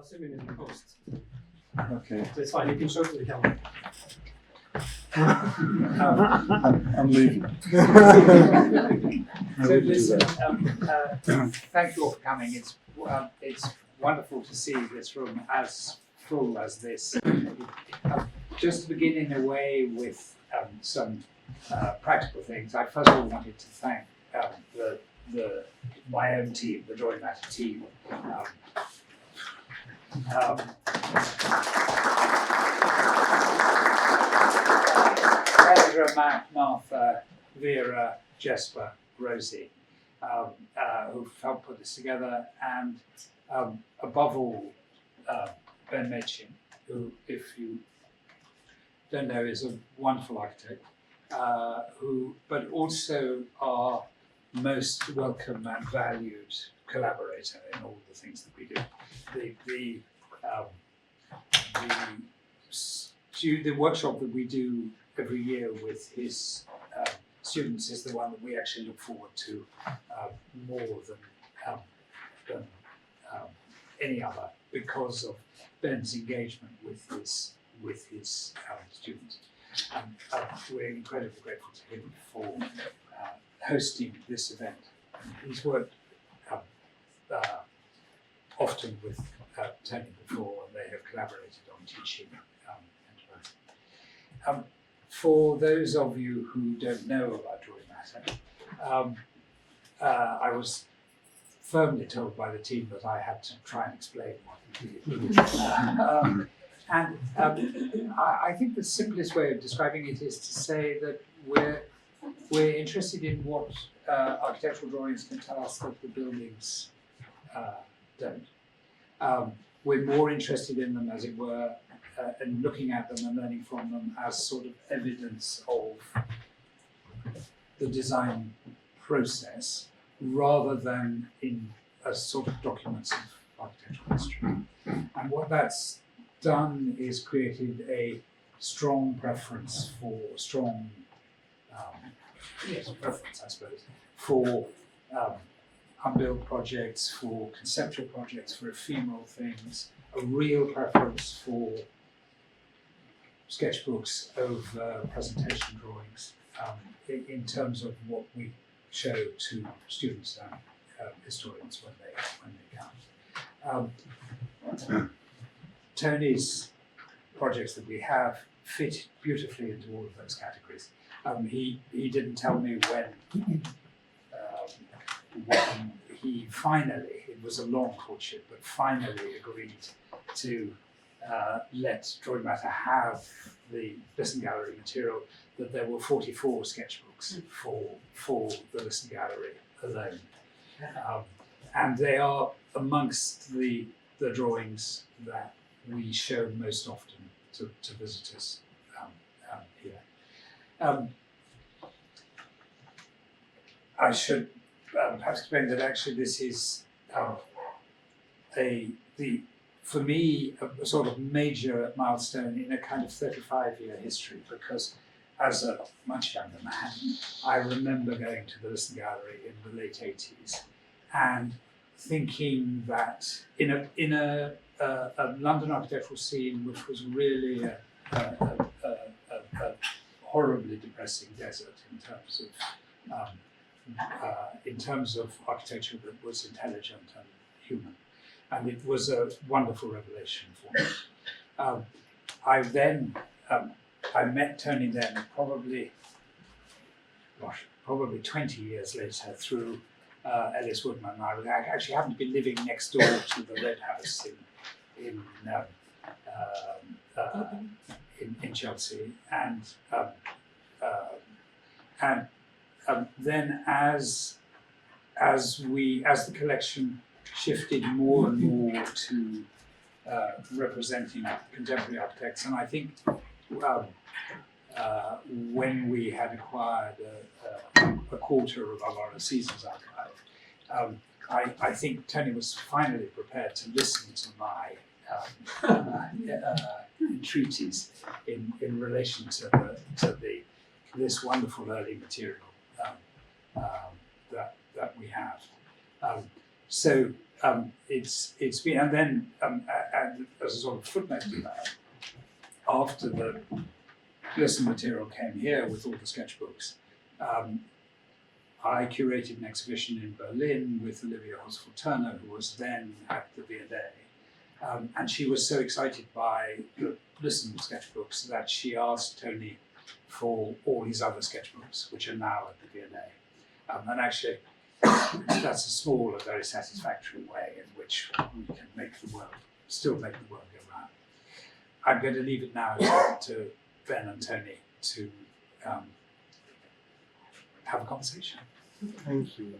I'll zoom in the post. Okay. So it's fine, you can show it to the camera. I'm leaving. So listen, thank you all for coming. It's wonderful to see this room as full as this. Just to begin in a way with some practical things, I first of all wanted to thank my own team, the Drawing Matter team. Sandra, Martha, Vera, Jesper, Rosie, who've helped put this together, and above all, Ben Machin, who, if you don't know, is a wonderful architect, but also our most welcome and valued collaborator in all the things that we do. The workshop that we do every year with his students is the one that we actually look forward to more than any other, because of Ben's engagement with his students. And we're incredibly grateful to him for hosting this event. He's worked often with Tony before, and they have collaborated on teaching enterprise. For those of you who don't know about Drawing Matter, I was firmly told by the team that I had to try and explain what we did. I think the simplest way of describing it is to say that we're interested in what architectural drawings can tell us that the buildings don't. We're more interested in them, as it were, and looking at them and learning from them as sort of evidence of the design process, rather than in a sort of documents of architectural history. And what that's done is created a strong preference for preference, I suppose, for unbuilt projects, for conceptual projects, for ephemeral things, a real preference for sketchbooks over presentation drawings in terms of what we show to students and historians when they come. Tony's projects that we have fit beautifully into all of those categories. He didn't tell me when he finally, it was a long courtship, but finally agreed to let Drawing Matter have the Listen Gallery material, that there were 44 sketchbooks for the Listen Gallery alone. And they are amongst the drawings that we show most often to visitors here. I should perhaps explain that actually this is for me, a sort of major milestone in a kind of 35-year history, because as a much younger man, I remember going to the Listen Gallery in the late 80s and thinking that in a London architectural scene which was really a horribly depressing desert in terms of architecture that was intelligent and human. And it was a wonderful revelation for me. I met Tony then probably 20 years later through Ellis Woodman. I actually happened to be living next door to the Red House in Chelsea, and then as the collection shifted more and more to representing contemporary architects, and I think when we had acquired a quarter of our Caesar's archive, I think Tony was finally prepared to listen to my entreaties in relation to this wonderful early material that we have. So it's been, and then and as a sort of footnote to that, after the lesson material came here with all the sketchbooks, I curated an exhibition in Berlin with Olivia Hosford-Turner, who was then at the V&A. And she was so excited by the Listen sketchbooks that she asked Tony for all his other sketchbooks, which are now at the V&A. And actually, that's a small and very satisfactory way in which we can make the world, still make the world go round. I'm going to leave it now to Ben and Tony to have a conversation. Thank you.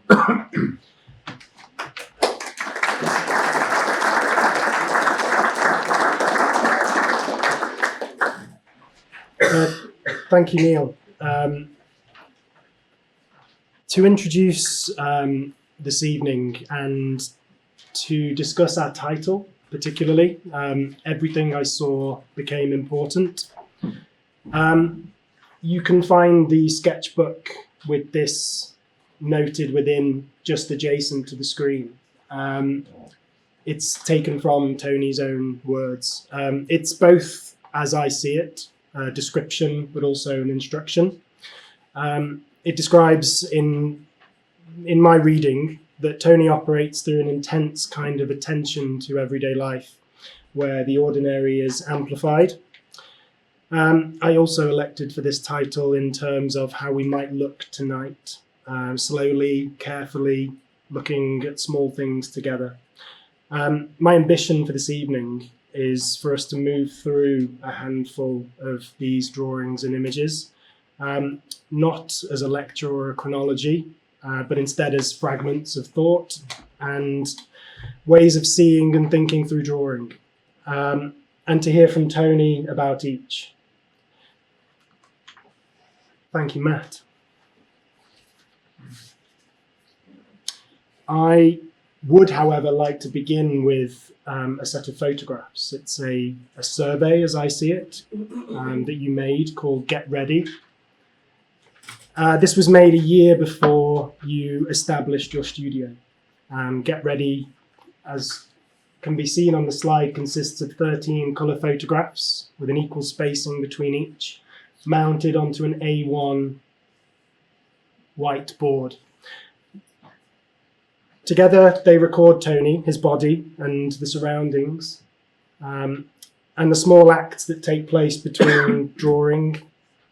Thank you, Neil. To introduce this evening and to discuss our title, particularly, Everything I Saw Became Important. You can find the sketchbook with this noted within just adjacent to the screen. It's taken from Tony's own words. It's both, as I see it, a description, but also an instruction. It describes in my reading that Tony operates through an intense kind of attention to everyday life, where the ordinary is amplified. I also elected for this title in terms of how we might look tonight, slowly, carefully, looking at small things together. My ambition for this evening is for us to move through a handful of these drawings and images, not as a lecture or a chronology, but instead as fragments of thought and ways of seeing and thinking through drawing, and to hear from Tony about each. Thank you, Matt. I would, however, like to begin with a set of photographs. It's a survey, as I see it, that you made called Get Ready. This was made a year before you established your studio. Get Ready, as can be seen on the slide, consists of 13 colour photographs with an equal spacing between each, mounted onto an A1 whiteboard. Together, they record Tony, his body, and the surroundings, and the small acts that take place between drawing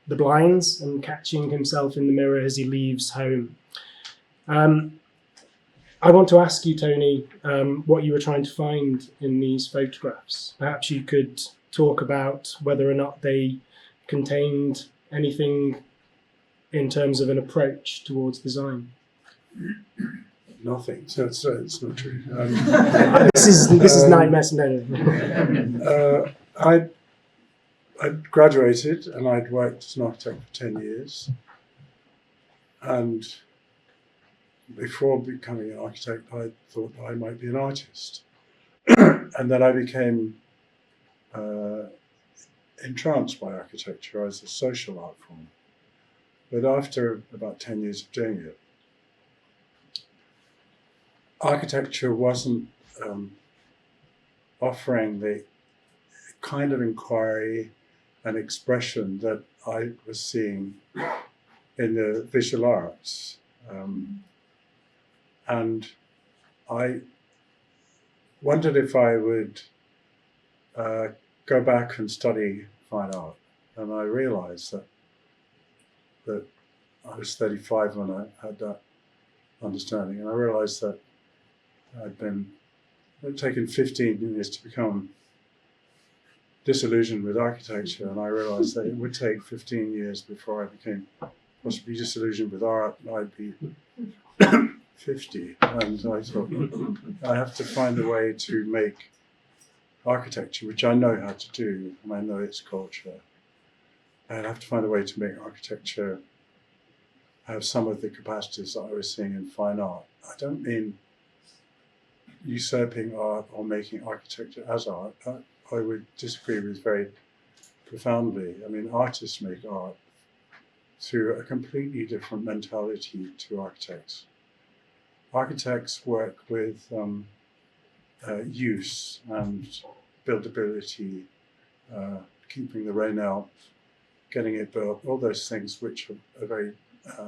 the blinds and catching himself in the mirror as he leaves home. I want to ask you, Tony, what you were trying to find in these photographs. Perhaps you could talk about whether or not they contained anything in terms of an approach towards design. Nothing. So it's not true. This is nightmare. No. I'd graduated and I'd worked as an architect for 10 years. And before becoming an architect, I thought I might be an artist. And then I became entranced by architecture as a social art form. But after about 10 years of doing it, architecture wasn't offering the kind of inquiry and expression that I was seeing in the visual arts. And I wondered if I would go back and study fine art. And I realized that I was 35 when I had that understanding. And I realized that it had taken 15 years to become disillusioned with architecture, and I realized that it would take 15 years before I became possibly disillusioned with art, and I'd be 50. And I thought, I have to find a way to make architecture, which I know how to do, and I know its culture. I'd have to find a way to make architecture have some of the capacities that I was seeing in fine art. I don't mean usurping art or making architecture as art. I would disagree with very profoundly. I mean, artists make art through a completely different mentality to architects. Architects work with use and buildability, keeping the rain out, getting it built, all those things which are very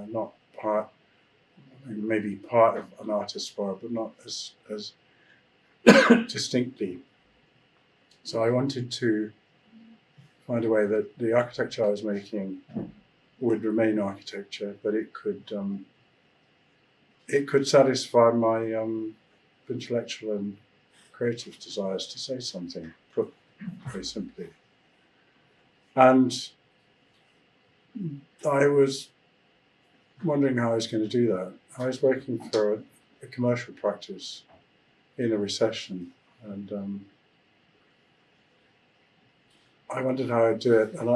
not part, maybe part of an artist's work, but not as distinctly. So I wanted to find a way that the architecture I was making would remain architecture, but it could satisfy my intellectual and creative desires to say something, put very simply. And I was wondering how I was going to do that. I was working for a commercial practice in a recession, and I wondered how I'd do it, and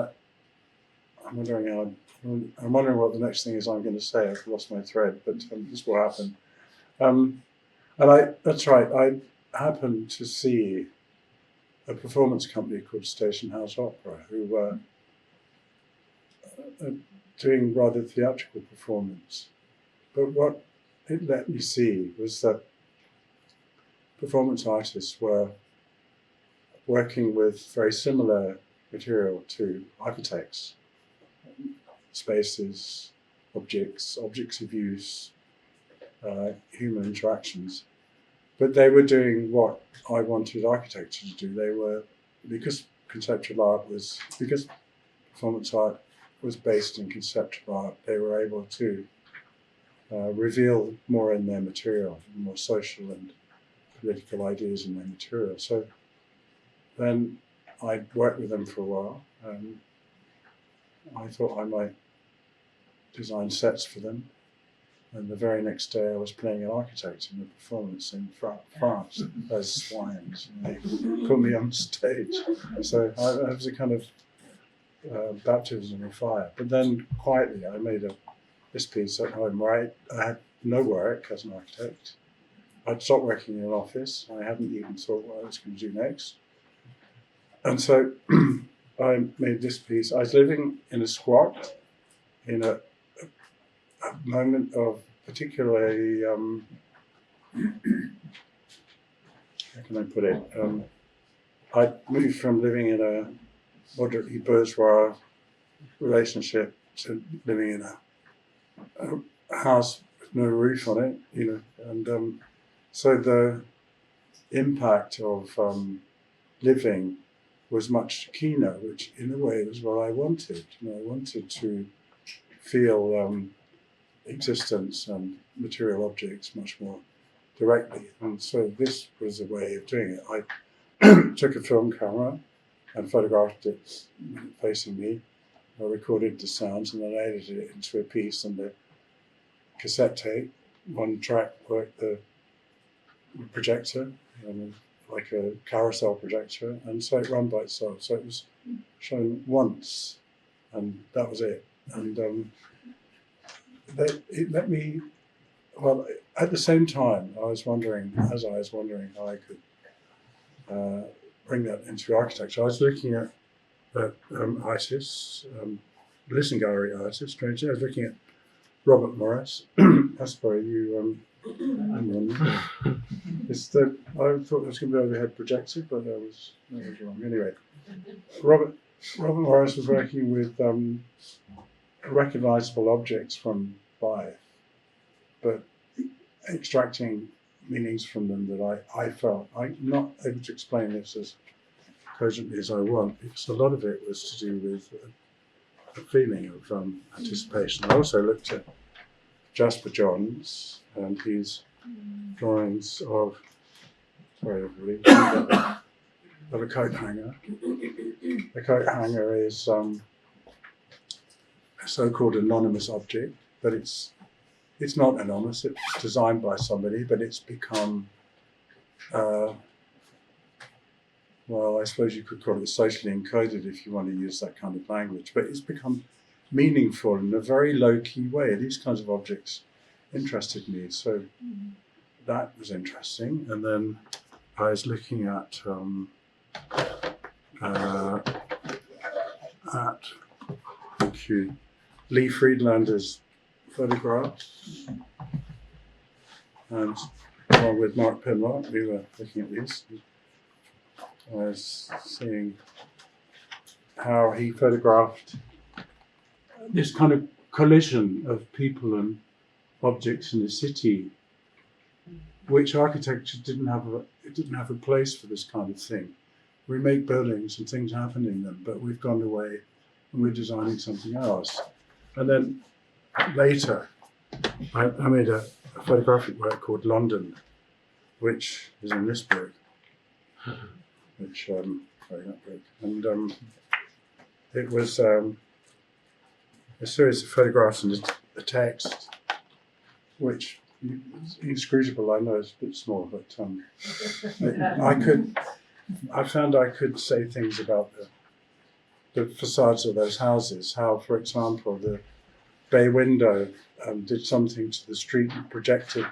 I'm wondering what the next thing is I'm going to say. I've lost my thread, but this will happen. That's right, I happened to see a performance company called Station House Opera, who were doing rather theatrical performance. But what it let me see was that performance artists were working with very similar material to architects, spaces, objects of use, human interactions. But they were doing what I wanted architecture to do. They were, because performance art was based in conceptual art, they were able to reveal more in their material, more social and political ideas in their material. So then I worked with them for a while, and I thought I might design sets for them. And the very next day I was playing an architect in a performance in France as swines. And they put me on stage. So it was a kind of baptism of fire. But then quietly I made this piece at home where I had no work as an architect. I'd stopped working in an office. I hadn't even thought what I was going to do next. And so I made this piece. I was living in a squat in a moment of particularly, how can I put it? I moved from living in a moderately bourgeois relationship to living in a house with no roof on it, and so the impact of living was much keener, which in a way was what I wanted. I wanted to feel existence and material objects much more directly. And so this was a way of doing it. I took a film camera and photographed it facing me. I recorded the sounds and then I edited it into a piece on the cassette tape. One track worked the projector, like a carousel projector, and so it ran by itself. So it was shown once, and that was it. And it let me, well, at the same time, I was wondering how I could bring that into architecture. I was looking at artists, listen gallery artists, strangely. I was looking at Robert Morris. That's why you, hang on. I thought it was going to be overhead projected, but that was wrong. Anyway, Robert Morris was working with recognizable objects from life, but extracting meanings from them that I felt. I'm not able to explain this as cogently as I want, because a lot of it was to do with a feeling of anticipation. I also looked at Jasper Johns and his drawings of a coat hanger. The coat hanger is a so-called anonymous object, but it's not anonymous. It's designed by somebody, but it's become, well, I suppose you could call it socially encoded if you want to use that kind of language, but it's become meaningful in a very low-key way. These kinds of objects interested me, so that was interesting. And then I was looking at Lee Friedlander's photographs, and along with Mark Pinlock, we were looking at these. I was seeing how he photographed this kind of collision of people and objects in the city, which architecture didn't have a place for this kind of thing. We make buildings and things happen in them, but we've gone away and we're designing something else. And then later, I made a photographic work called London, which is in this book, which sorry, that book, and it was a series of photographs and a text, which is inscrutable. I know it's a bit small, but I found I could say things about the facades of those houses. How, for example, the bay window did something to the street and projected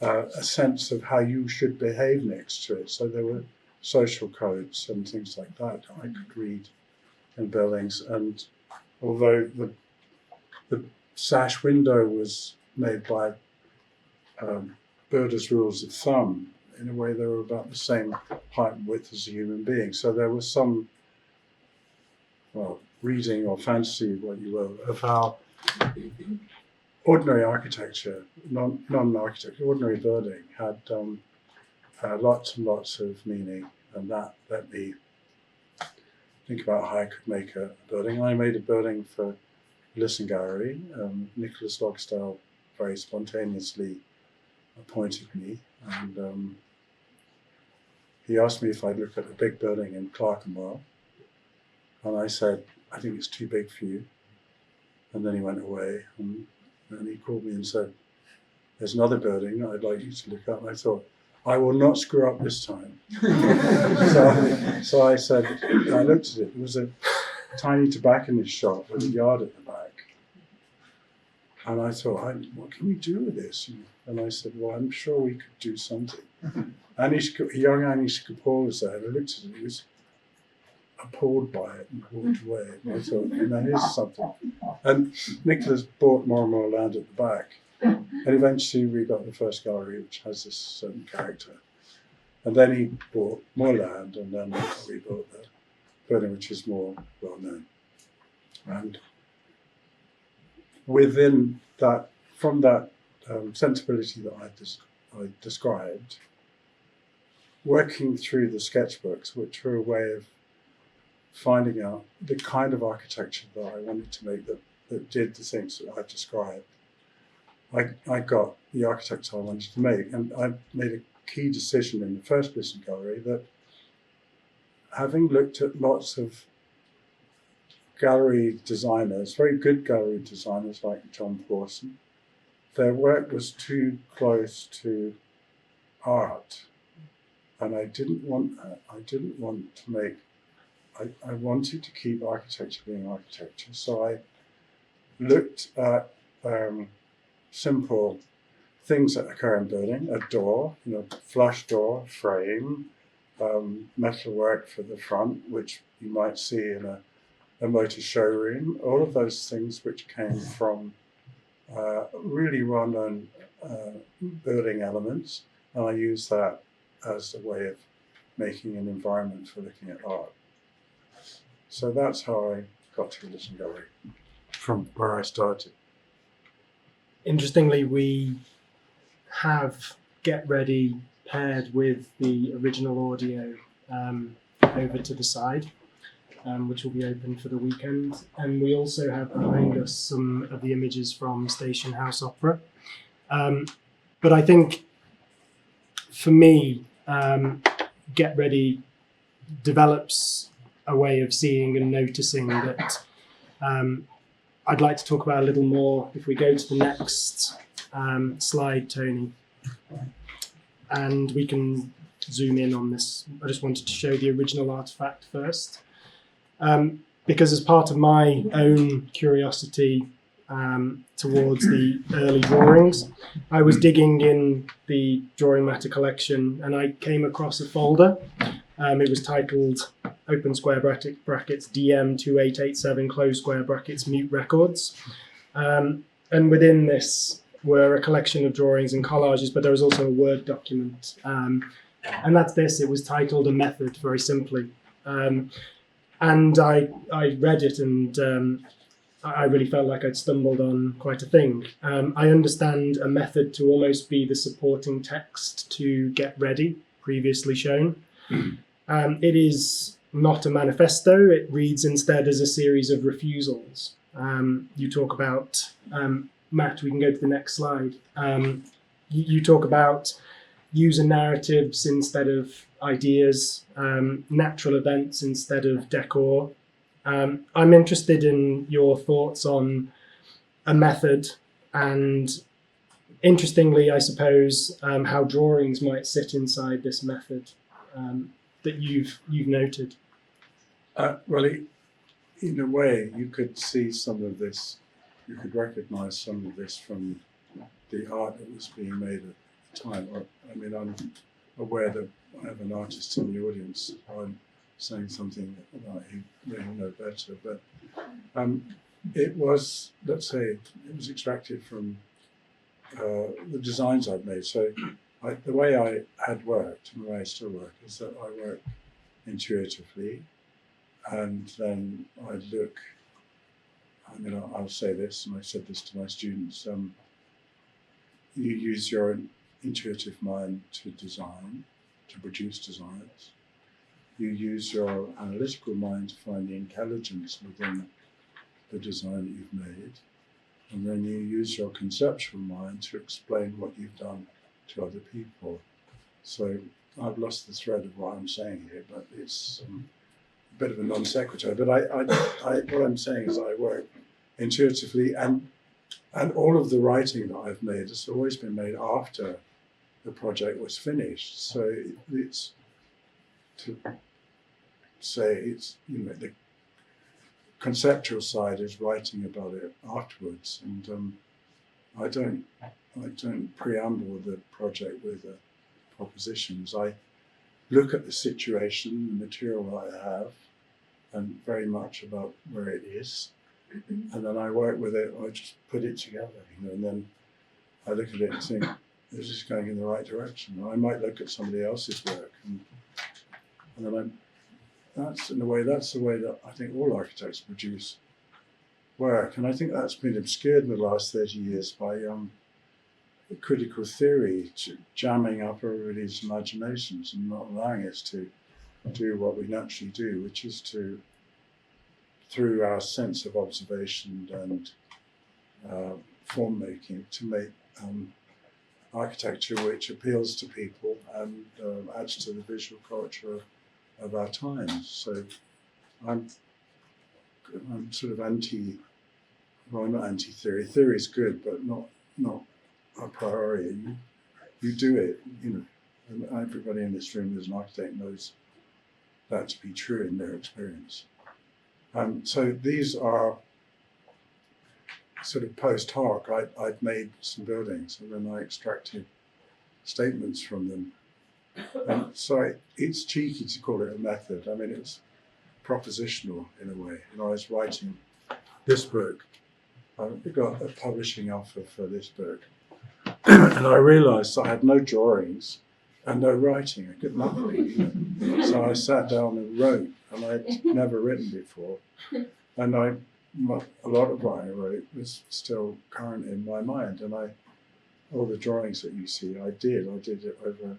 a sense of how you should behave next to it. So there were social codes and things like that I could read in buildings. And although the sash window was made by builders' rules of thumb, in a way they were about the same height and width as a human being. So there was some, well, reading or fantasy, what you will, of how ordinary architecture, non-architecture, ordinary building had lots and lots of meaning, and that let me think about how I could make a building. I made a building for Listen Gallery. Nicholas Logsdale very spontaneously appointed me, and he asked me if I'd look at a big building in Clerkenwell, and I said, I think it's too big for you. And then he went away, and he called me and said, there's another building I'd like you to look at. And I thought, I will not screw up this time. so I said, I looked at it. It was a tiny tobacconist shop with a yard at the back. And I thought, what can we do with this? And I said, well, I'm sure we could do something. Young Anish Kapoor was there, and I looked at it. He was appalled by it and walked away. And I thought, here's something. And Nicholas bought more and more land at the back. And eventually we got the first gallery, which has this certain character. And then he bought more land, and then we built the building, which is more well known. And within that, from that sensibility that I described, working through the sketchbooks, which were a way of finding out the kind of architecture that I wanted to make that did the things that I've described, I got the architecture I wanted to make. And I made a key decision in the first Listen Gallery that, having looked at lots of gallery designers, very good gallery designers like John Pawson, their work was too close to art. And I didn't want that. I didn't want to make, I wanted to keep architecture being architecture. So I looked at simple things that occur in building, a door, flush door, frame, metalwork for the front, which you might see in a motor showroom, all of those things which came from really well-known building elements. And I used that as a way of making an environment for looking at art. So that's how I got to Listen Gallery, from where I started. Interestingly, we have Get Ready paired with the original audio over to the side, which will be open for the weekend. And we also have behind us some of the images from Station House Opera. But I think, for me, Get Ready develops a way of seeing and noticing that I'd like to talk about a little more. If we go to the next slide, Tony, and we can zoom in on this. I just wanted to show the original artifact first, because as part of my own curiosity towards the early drawings, I was digging in the drawing matter collection, and I came across a folder. It was titled open square brackets DM2887 close square brackets mute records, and within this were a collection of drawings and collages, but there was also a Word document. And that's this. It was titled A Method, very simply. And I read it, and I really felt like I'd stumbled on quite a thing. I understand a method to almost be the supporting text to get ready, previously shown. It is not a manifesto. It reads instead as a series of refusals. You talk about, Matt, we can go to the next slide. You talk about user narratives instead of ideas, natural events instead of decor. I'm interested in your thoughts on a method, and interestingly, I suppose, how drawings might sit inside this method that you've noted. Well, in a way, you could see some of this, you could recognize some of this from the art that was being made at the time. I mean, I'm aware that I have an artist in the audience. I'm saying something about he may know better, but it was, let's say, it was extracted from the designs I've made. So the way I had worked, and the way I still work, is that I work intuitively, and then I look, I mean, I'll say this, and I said this to my students, you use your intuitive mind to design, to produce designs. You use your analytical mind to find the intelligence within the design that you've made. And then you use your conceptual mind to explain what you've done to other people. So I've lost the thread of what I'm saying here, but it's a bit of a non sequitur. But what I'm saying is I work intuitively, and all of the writing that I've made has always been made after the project was finished. So it's to say it's, you know, the conceptual side is writing about it afterwards, and I don't preamble the project with propositions. I look at the situation, the material that I have, and very much about where it is, and then I work with it. I just put it together, you know, and then I look at it and think, is this going in the right direction? I might look at somebody else's work, and then that's the way that I think all architects produce work. And I think that's been obscured in the last 30 years by critical theory jamming up everybody's imaginations and not allowing us to do what we naturally do, which is to, through our sense of observation and form making, to make architecture which appeals to people and adds to the visual culture of our times. So I'm sort of I'm not anti-theory. Theory is good, but not a priori. You do it, you know. And everybody in this room who's an architect knows that to be true in their experience. So these are sort of post hoc. I'd made some buildings, and then I extracted statements from them. And so it's cheeky to call it a method. I mean, it's propositional in a way. And I was writing this book. I got a publishing offer for this book. And I realized I had no drawings and no writing. I could nothing. You know? So I sat down and wrote, and I'd never written before. And a lot of what I wrote was still current in my mind. And all the drawings that you see, I did it over a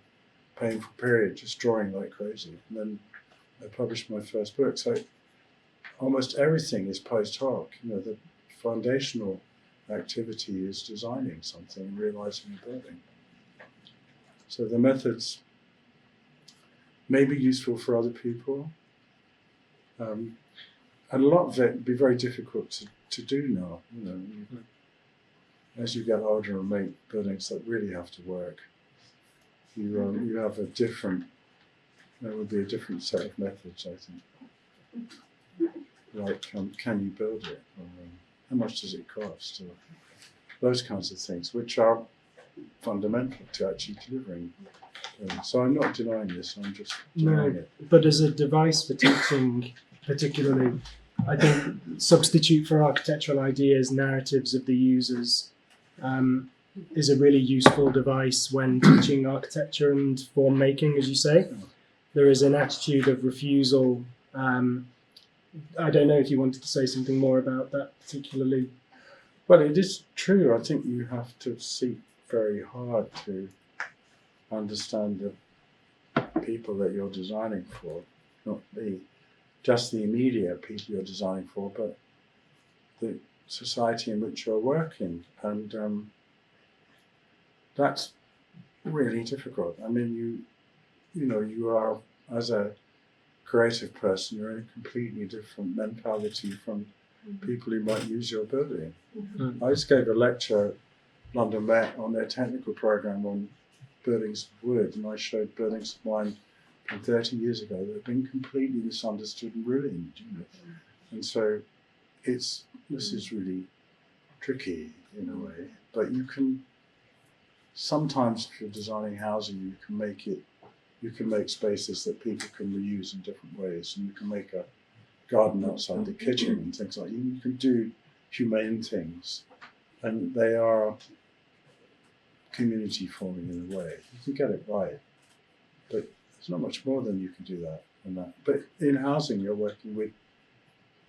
painful period, just drawing like crazy. And then I published my first book. So almost everything is post hoc. You know, the foundational activity is designing something, realizing a building. So the methods may be useful for other people. And a lot of it would be very difficult to do now. You know, as you get older and make buildings that really have to work, you have a different. There would be a different set of methods, I think. Like, can you build it? Or, how much does it cost? Or those kinds of things, which are fundamental to actually delivering. So I'm not denying this. I'm just denying it. But as a device for teaching, particularly, I think substitute for architectural ideas, narratives of the users. is a really useful device when teaching architecture and form making, as you say. There is an attitude of refusal. I don't know if you wanted to say something more about that particularly. Well, it is true. I think you have to seek very hard to understand the people that you're designing for, not just the immediate people you're designing for, but the society in which you're working. And that's really difficult. I mean, you are, as a creative person, you're in a completely different mentality from people who might use your building. I just gave a lecture at London Met on their technical program on buildings of wood, and I showed buildings of mine from 30 years ago that have been completely misunderstood and ruined. And so this is really tricky in a way, but you can sometimes, if you're designing housing, you can make spaces that people can reuse in different ways, and you can make a garden outside the kitchen and things like that. You can do humane things, and they are community forming in a way. You can get it right, but there's not much more than you can do that. But in housing, you're working with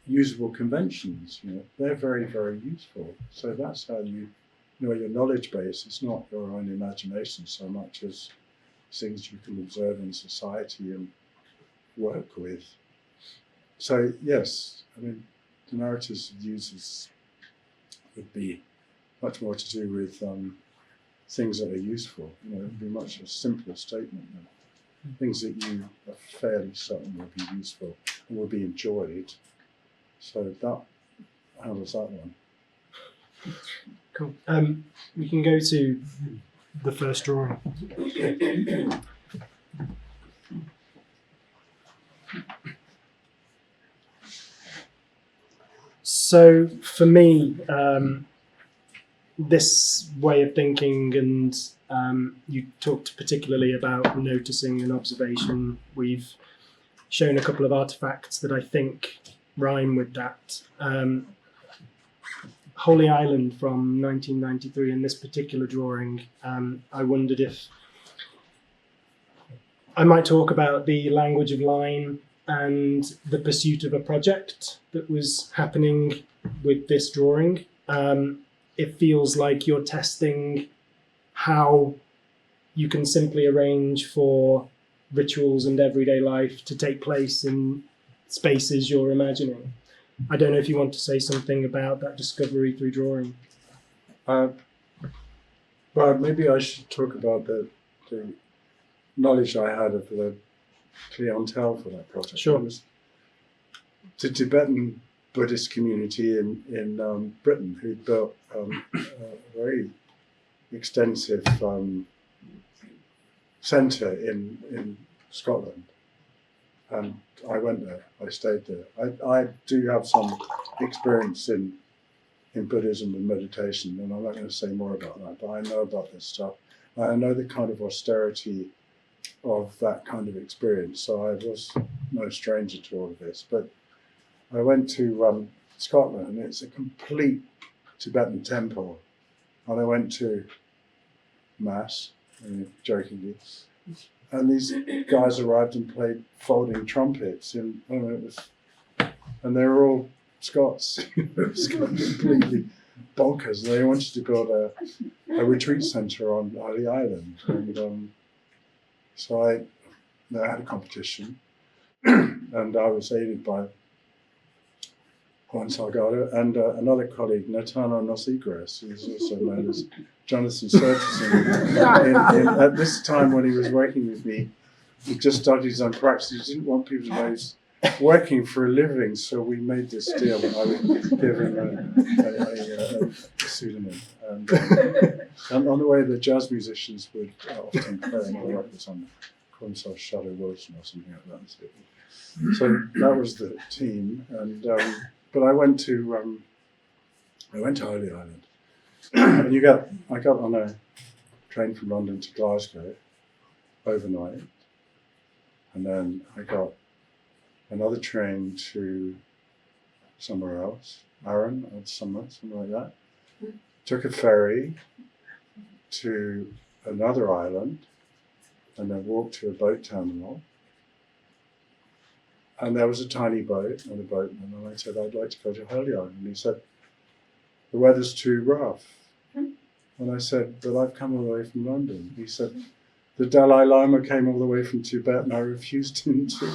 usable conventions. They're very, very useful. So that's how you know your knowledge base. It's not your own imagination so much as things you can observe in society and work with. So yes, I mean, the narratives of users would be much more to do with things that are useful. It would be much a simpler statement than things that you are fairly certain will be useful and will be enjoyed. So that handles that one. Cool. We can go to the first drawing. So for me, this way of thinking, and you talked particularly about noticing and observation. We've shown a couple of artefacts that I think rhyme with that. Holy Island from 1993, in this particular drawing, I wondered if I might talk about the language of line and the pursuit of a project that was happening with this drawing. It feels like you're testing how you can simply arrange for rituals and everyday life to take place in spaces you're imagining. I don't know if you want to say something about that discovery through drawing. Well, maybe I should talk about the knowledge I had of the clientele for that project. Sure. It was the Tibetan Buddhist community in Britain who built a very extensive centre in Scotland. And I went there, I stayed there. I do have some experience in Buddhism and meditation, and I'm not going to say more about that, but I know about this stuff. I know the kind of austerity of that kind of experience, so I was no stranger to all of this. But I went to Scotland, and it's a complete Tibetan temple. And I went to Mass, jokingly, and these guys arrived and played folding trumpets, and they were all Scots. It was completely bonkers. They wanted to build a retreat centre on Holy Island, and so I had a competition, and I was aided by Juan Salgado and another colleague, Natano Nosigres, who's also known as Jonathan Surteson. At this time when he was working with me, he just started his own practice. He didn't want people to know he's working for a living, so we made this deal that I would give him a pseudonym. And on the way, the jazz musicians would often play another records on, call themselves Shadow Wilson or something like that. So that was the team, and but I went to Holy Island, and I got on a train from London to Glasgow overnight, and then I got another train to somewhere else, Arran or somewhere like that. Took a ferry, to another island and then walked to a boat terminal. And there was a tiny boat and a boatman, and I said, I'd like to go to Hurley Island. And he said, the weather's too rough. And I said, but I've come all the way from London. He said, the Dalai Lama came all the way from Tibet and I refused him to.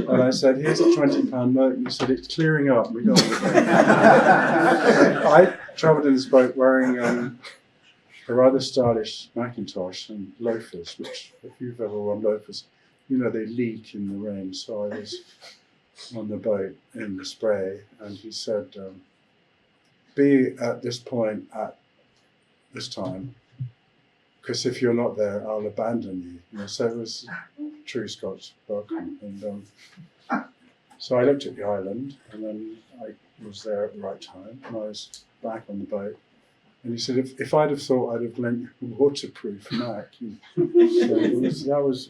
And I said, here's a £20 note. And he said, it's clearing up. We got it. I travelled in this boat wearing a rather stylish Macintosh and loafers, which if you've ever worn loafers, you know they leak in the rain. So I was on the boat in the spray, and he said, be at this point at this time, because if you're not there, I'll abandon you. So it was true Scots welcome. And so I looked at the island, and then I was there at the right time, and I was back on the boat. And he said, if I'd have thought, I'd have lent you a waterproof Mac. So that was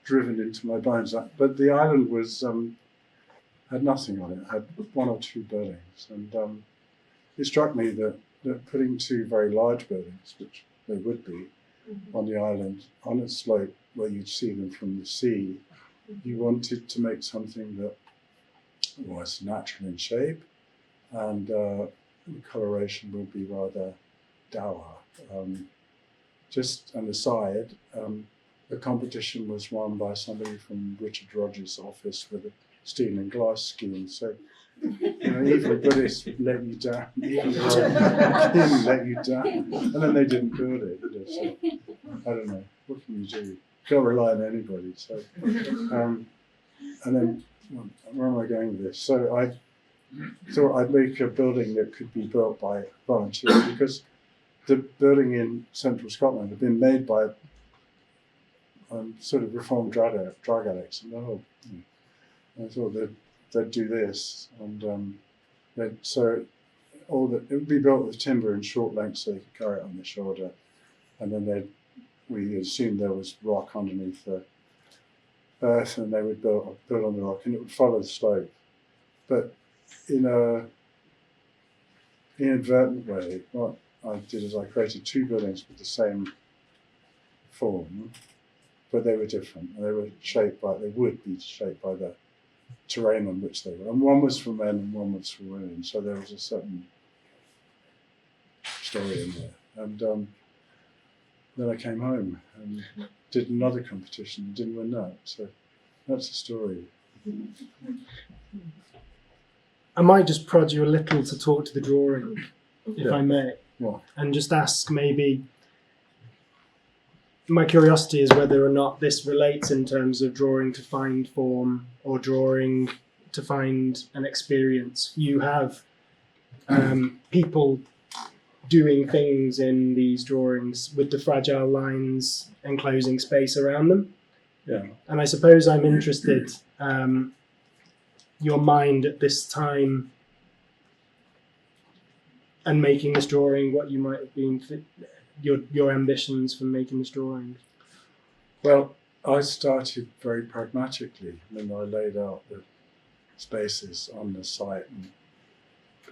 driven into my bones. But the island was had nothing on it. It had one or two buildings. And it struck me that putting two very large buildings, which they would be, on the island, on a slope where you'd see them from the sea, you wanted to make something that was natural in shape, and the coloration would be rather dour. Just an aside, the competition was won by somebody from Richard Rogers' office with a steel and glass scheme. So, even Buddhists let you down, even King let you down, and then they didn't build it. So, I don't know. What can you do? Can't rely on anybody. So, and then where am I going with this? So I thought I'd make a building that could be built by volunteers, because the building in central Scotland had been made by sort of reformed drug addicts, and I thought they'd do this, and so it would be built with timber in short lengths so they could carry it on their shoulder, and then we assumed there was rock underneath the earth, and they would build on the rock, and it would follow the slope. But in a inadvertent way, what I did is I created two buildings with the same form, but they were different, and they would be shaped by the terrain on which they were. And one was for men and one was for women, so there was a certain story in there. And then I came home and did another competition and didn't win that. So that's the story. I might just prod you a little to talk to the drawing, if Yeah. I may, What? and just ask maybe. My curiosity is whether or not this relates in terms of drawing to find form or drawing to find an experience. You have people doing things in these drawings with the fragile lines enclosing space around them. Yeah. And I suppose I'm interested, your mind at this time and making this drawing, what you might have been, your ambitions for making this drawing. Well, I started very pragmatically. I mean, I laid out the spaces on the site and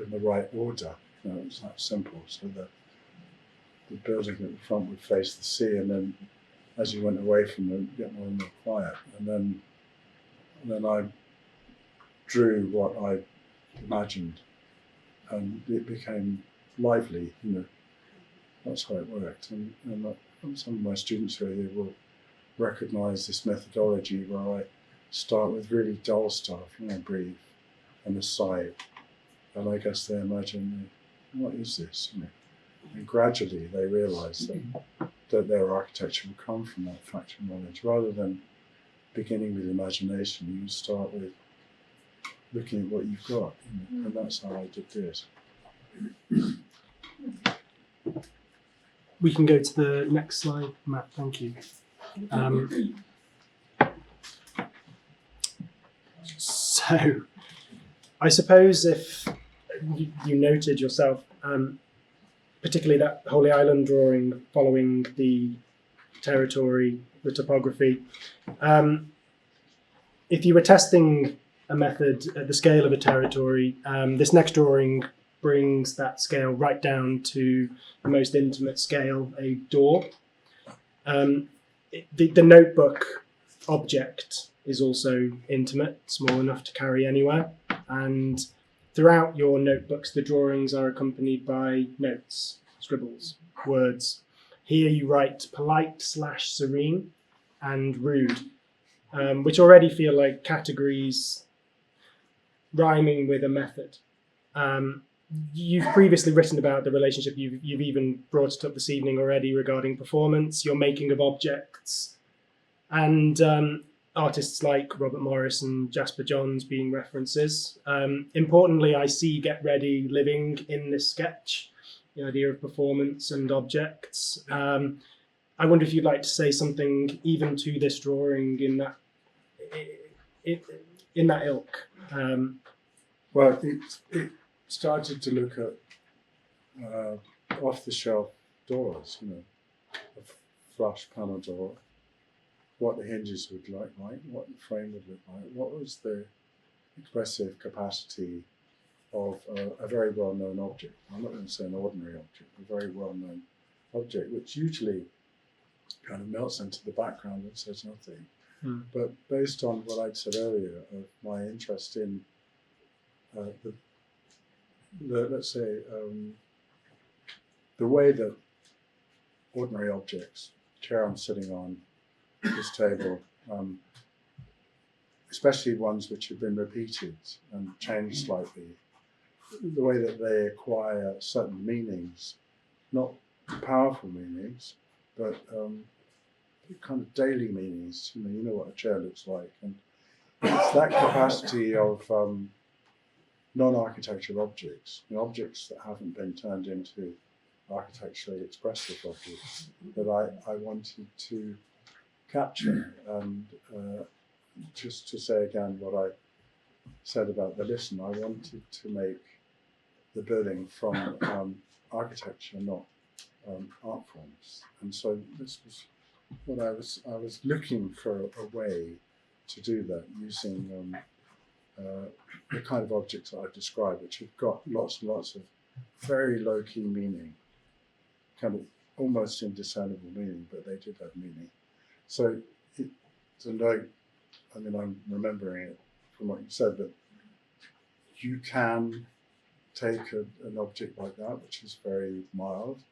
in the right order. It was that simple. So the building at the front would face the sea, and then as you went away from them, it get more and more quiet. And then I drew what I imagined, and it became lively. That's how it worked. And some of my students here will recognise this methodology where I start with really dull stuff, brief, and a sight, and I guess they imagine, what is this? And gradually they realise that their architecture will come from that factual knowledge, rather than beginning with imagination. You start with looking at what you've got, and that's how I did this. We can go to the next slide, Matt, thank you. So, I suppose if you noted yourself, particularly that Holy Island drawing following the territory, the topography, if you were testing a method at the scale of a territory, this next drawing brings that scale right down to the most intimate scale, a door. The notebook object is also intimate, small enough to carry anywhere. And throughout your notebooks, the drawings are accompanied by notes, scribbles, words. Here you write polite/serene and rude, which already feel like categories rhyming with a method. You've previously written about the relationship, you've even brought it up this evening already regarding performance, your making of objects, and artists like Robert Morris and Jasper Johns being references. Importantly, I see Get Ready living in this sketch, the idea of performance and objects. I wonder if you'd like to say something even to this drawing in that ilk. Well, it started to look at off-the-shelf doors, a flush panel door, what the hinges would look like, what the frame would look like, what was the expressive capacity of a very well-known object. I'm not going to say an ordinary object, a very well-known object, which usually kind of melts into the background and says nothing. But based on what I'd said earlier of my interest in let's say, the way that ordinary objects, chair I'm sitting on, this table, especially ones which have been repeated and changed slightly, the way that they acquire certain meanings, not powerful meanings, but kind of daily meanings. You know what a chair looks like, and it's that capacity of non-architectural objects, objects that haven't been turned into architecturally expressive objects, that I wanted to capture. And just to say again what I said about the listen, I wanted to make the building from architecture, not art forms. And so this was what I was looking for a way to do that, using the kind of objects that I've described, which have got lots and lots of very low-key meaning, kind of almost indiscernible meaning, but they did have meaning. So to note, I'm remembering it from what you said, that you can take an object like that, which is very mild,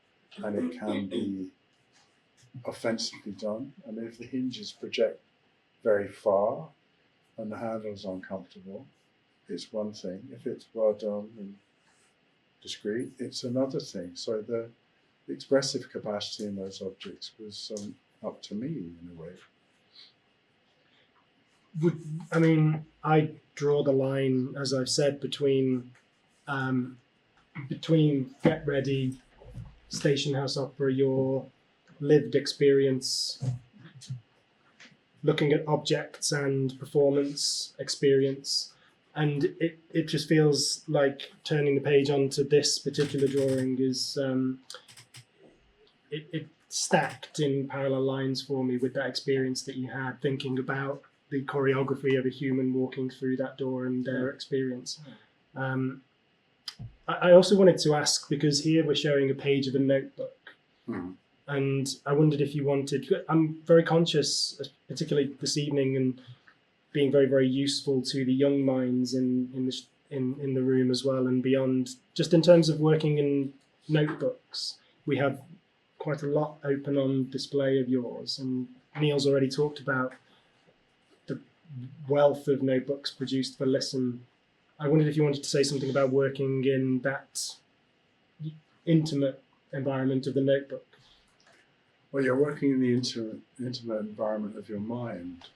and it can be offensively done. And if the hinges project very far and the handle's uncomfortable, it's one thing. If it's well done and discreet, it's another thing. So the expressive capacity in those objects was up to me in a way. I draw the line, as I've said, between Get Ready, Station House Opera, your lived experience, looking at objects and performance experience, and it just feels like turning the page onto this particular drawing is it stacked in parallel lines for me with that experience that you had, thinking about the choreography of a human walking through that door and their experience. I also wanted to ask, because here we're showing a page of a notebook, and I wondered if you wanted, I'm very conscious, particularly this evening, and being very, very useful to the young minds in the room as well and beyond, just in terms of working in notebooks. We have quite a lot open on display of yours, and Neil's already talked about the wealth of notebooks produced for Listen. I wondered if you wanted to say something about working in that intimate environment of the notebook. Well, you're working in the intimate environment of your mind.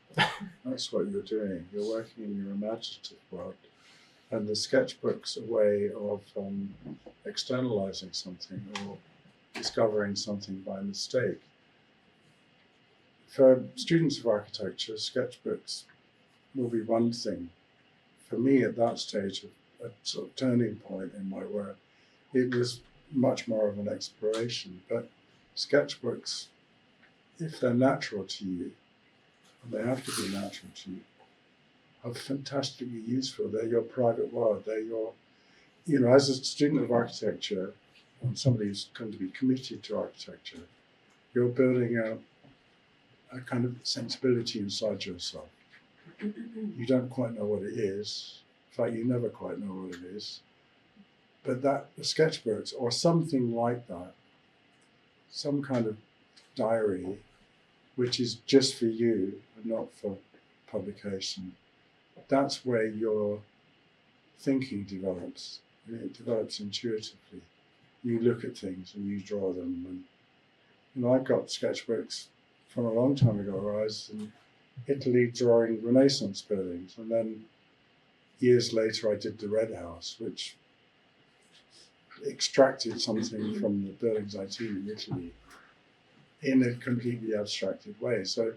That's what you're doing. You're working in your imaginative world. And the sketchbook's a way of externalizing something or discovering something by mistake. For students of architecture, sketchbooks will be one thing. For me, at that stage, a sort of turning point in my work, it was much more of an exploration. But sketchbooks, if they're natural to you, and they have to be natural to you, are fantastically useful. They're your private world. They're you know, as a student of architecture, and somebody who's going to be committed to architecture, you're building a kind of sensibility inside yourself. You don't quite know what it is. In fact, you never quite know what it is. But that, the sketchbooks or something like that, some kind of diary, which is just for you and not for publication, that's where your thinking develops. And it develops intuitively. You look at things and you draw them. And you know, I got sketchbooks from a long time ago where I was in Italy drawing Renaissance buildings, and then years later I did the Red House, which extracted something from the buildings I'd seen in Italy in a completely abstracted way. So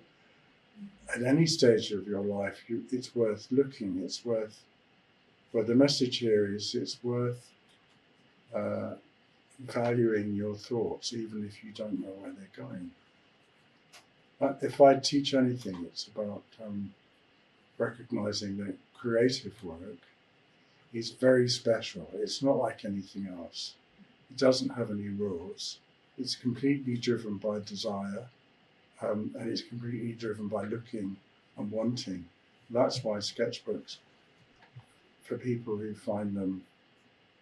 at any stage of your life, it's worth looking, it's worth, well, the message here is it's worth valuing your thoughts, even if you don't know where they're going. But if I teach anything, it's about recognizing that creative work is very special. It's not like anything else. It doesn't have any rules. It's completely driven by desire, and it's completely driven by looking and wanting. That's why sketchbooks, for people who find them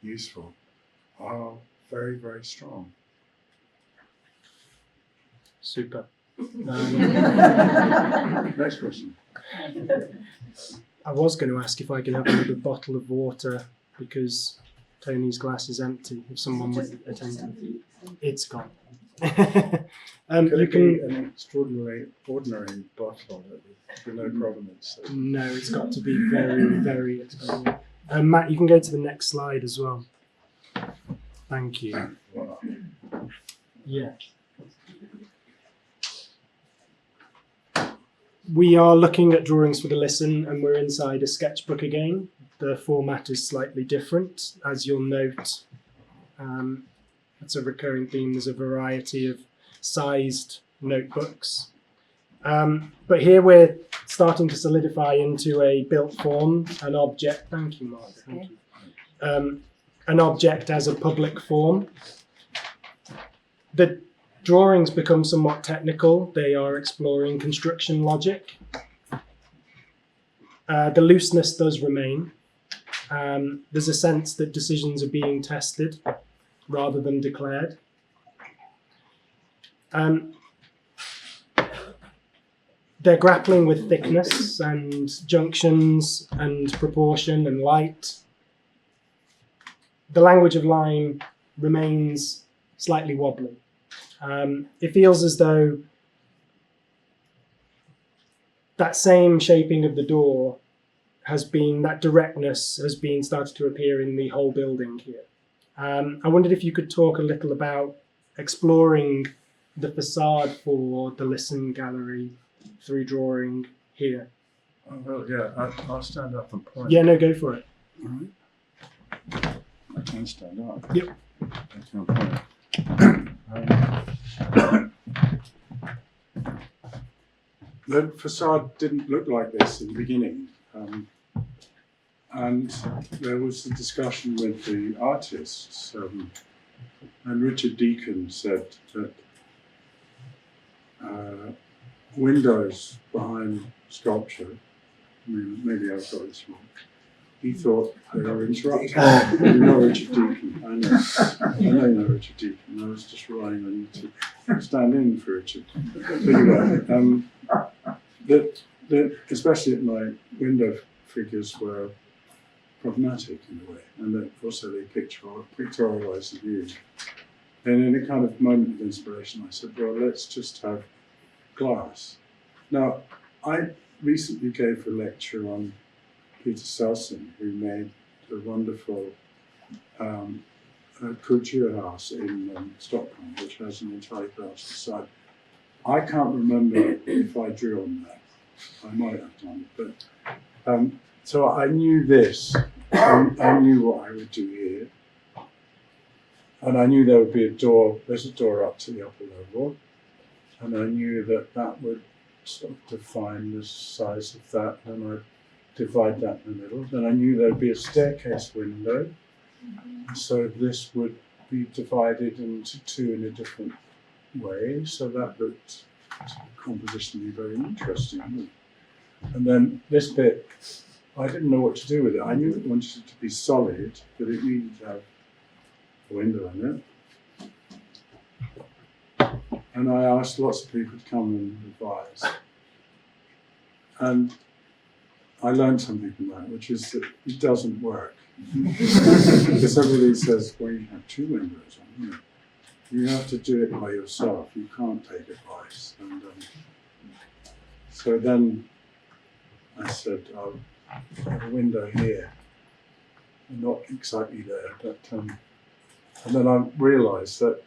useful, are very, very strong. Super. Next question. I was going to ask if I can have another bottle of water because Tony's glass is empty. If someone would attend, it's gone. Could You it can. be an extraordinary, ordinary bottle with no provenance? No, it's got to be very, very expensive. Matt, you can go to the next slide as well. Thank you. Wow. Yeah. We are looking at drawings for the listen, and we're inside a sketchbook again. The format is slightly different, as you'll note. That's a recurring theme. There's a variety of sized notebooks. But here we're starting to solidify into a built form, an object. Thank you, Mark. Thank you. An object as a public form. The drawings become somewhat technical. They are exploring construction logic. The looseness does remain. There's a sense that decisions are being tested rather than declared. They're grappling with thickness and junctions and proportion and light. The language of line remains slightly wobbly. It feels as though that same shaping of the door has been, that directness has been started to appear in the whole building here. I wondered if you could talk a little about exploring the facade for the Listen Gallery through drawing here. Oh, well, yeah, I'll stand up and point. Yeah, no, go for it. All right. I can stand up. Yep. I can point. The facade didn't look like this in the beginning. And there was a discussion with the artists, and Richard Deacon said that windows behind sculpture, maybe I've got this wrong, he thought they were interrupted. You know Richard Deacon, I know you know Richard Deacon. I was just relying on you to stand in for Richard. Anyway, that especially at night, window figures were problematic in a way, and that also they pictorialize the view. And in a kind of moment of inspiration, I said, well, let's just have glass. Now, I recently gave a lecture on Peter Selson, who made a wonderful couture house in Stockholm, which has an entirely glass facade. I can't remember if I drew on that. I might have done, but so I knew this. I knew what I would do here, and I knew there would be a door. There's a door up to the upper level, and I knew that that would sort of define the size of that, and I'd divide that in the middle. Then I knew there'd be a staircase window, So this would be divided into two in a different way, so that looked compositionally very interesting. And then this bit, I didn't know what to do with it. I knew it wanted it to be solid, but it needed to have a window in it. And I asked lots of people to come and advise. And I learned something from that, which is that it doesn't work. Because everybody says, well, you have two windows on, you know. You have to do it by yourself. You can't take advice. And so then I said, I'll have a window here. Not exactly there, but and then I realised that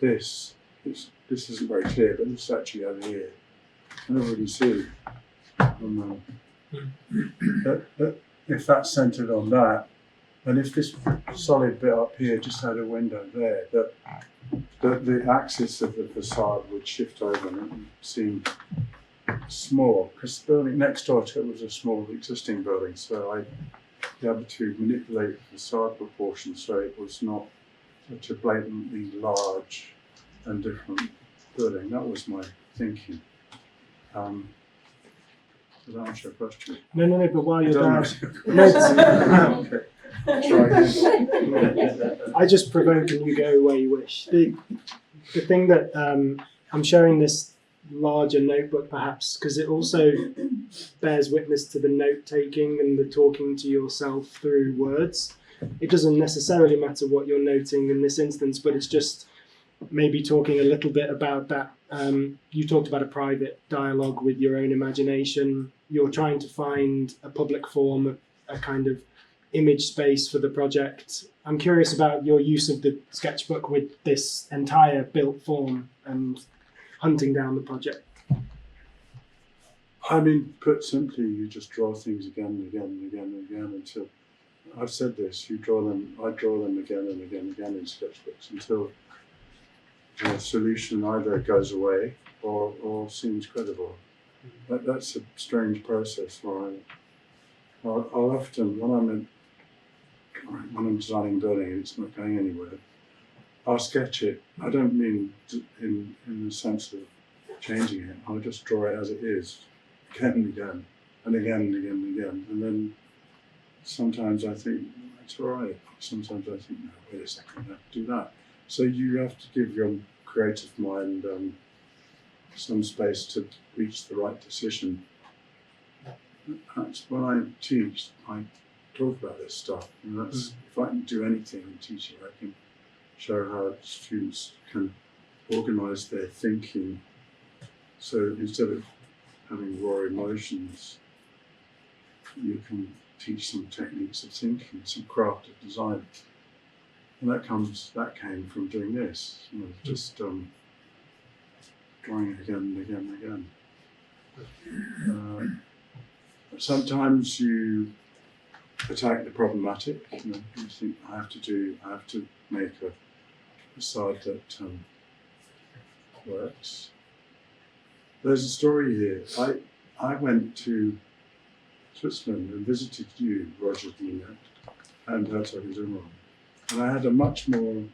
this isn't very clear, but it's actually over here. I never really see that if that's centred on that, and if this solid bit up here just had a window there, that the axis of the facade would shift over and it would seem small, because the building next door to it was a small existing building, so I'd be able to manipulate the facade proportions so it was not such a blatantly large and different building. That was my thinking. Did that answer your question? No, but while you're Don't down, answer. Okay. Try again. I just provoke and you go where you wish. The thing that I'm showing this larger notebook perhaps because it also bears witness to the note taking and the talking to yourself through words. It doesn't necessarily matter what you're noting in this instance, but it's just maybe talking a little bit about that. You talked about a private dialogue with your own imagination. You're trying to find a public form, a kind of image space for the project. I'm curious about your use of the sketchbook with this entire built form and hunting down the project. I mean, put simply, you just draw things again and again and again and again until, I've said this, I draw them again and again and again in sketchbooks until the solution either goes away or seems credible. That's a strange process where I'll often, when I'm designing a building and it's not going anywhere, I'll sketch it. I don't mean in the sense of changing it. I'll just draw it as it is, again and again, and again and again and again. And then sometimes I think, that's all right. Sometimes I think, no, wait a second, I have to do that. So you have to give your creative mind some space to reach the right decision. That's when I teach, I talk about this stuff. And that's, if I can do anything in teaching, I can show how students can organise their thinking. So instead of having raw emotions, you can teach some techniques of thinking, some craft of design. And that came from doing this, you know, just drawing again and again and again. Sometimes you attack the problematic. You know, you think I have to make a facade that works. There's a story here. I went to Switzerland and visited you, Roger Dino, and Herzog and Zimmermann. And I had a much more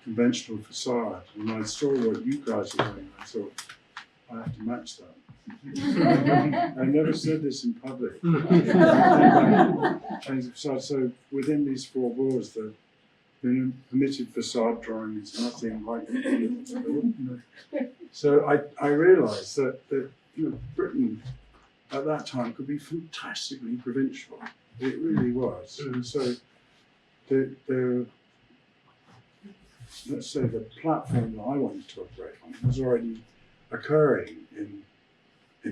conventional facade. And I saw what you guys were doing. I thought, I have to match that. I never said this in public. So within these four walls, the permitted facade drawing is nothing like it. You know. So I realised that you know, Britain at that time could be fantastically provincial. It really was. And so let's say the platform that I wanted to operate on was already occurring in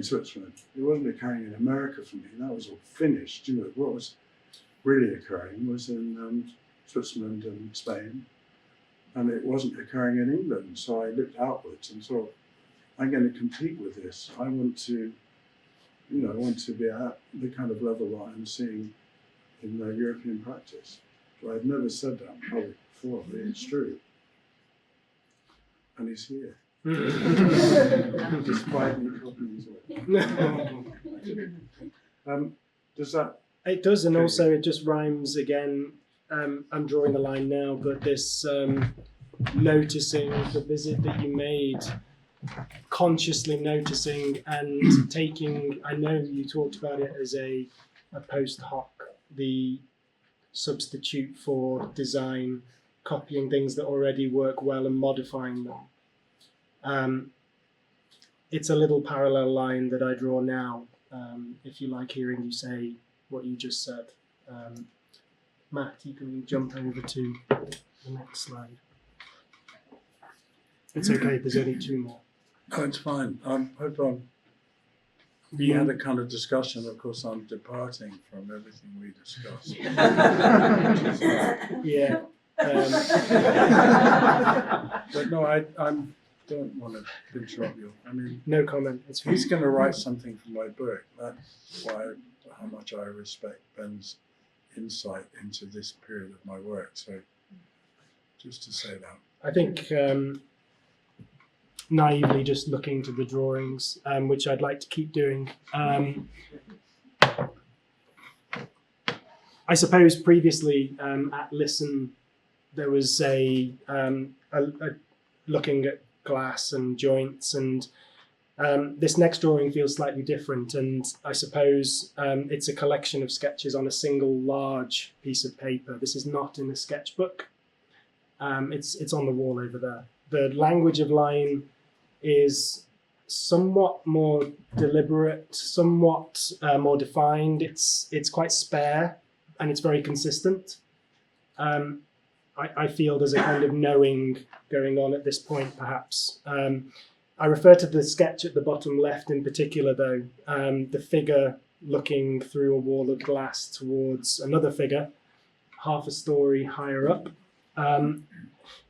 Switzerland. It wasn't occurring in America for me. That was all finished. You know, what was really occurring was in Switzerland and Spain, and it wasn't occurring in England. So I looked outwards and thought, I'm going to compete with this. I want to be at the kind of level that I'm seeing in the European practice. So I've never said that probably before, but it's true. And he's here. Despite me copying his work. Does that? It does, and also it just rhymes again. I'm drawing the line now, but this noticing the visit that you made, consciously noticing and taking, I know you talked about it as a post hoc, the substitute for design, copying things that already work well and modifying them. It's a little parallel line that I draw now, if you like hearing you say what you just said. Matt, you can jump over to the next slide. It's okay, there's only 2 more. Oh, it's fine. I hope we had a kind of discussion. Of course, I'm departing from everything we discussed. Yeah. But no, I don't want to interrupt you. I mean, No comment. It's fine. he's going to write something for my book. That's how much I respect Ben's insight into this period of my work. So, just to say that. I think naively just looking to the drawings, which I'd like to keep doing. I suppose previously at Listen, there was a looking at glass and joints, and this next drawing feels slightly different, and I suppose it's a collection of sketches on a single large piece of paper. This is not in a sketchbook. It's on the wall over there. The language of line is somewhat more deliberate, somewhat more defined. It's quite spare, and it's very consistent. I feel there's a kind of knowing going on at this point, perhaps. I refer to the sketch at the bottom left in particular, though, the figure looking through a wall of glass towards another figure, half a story higher up.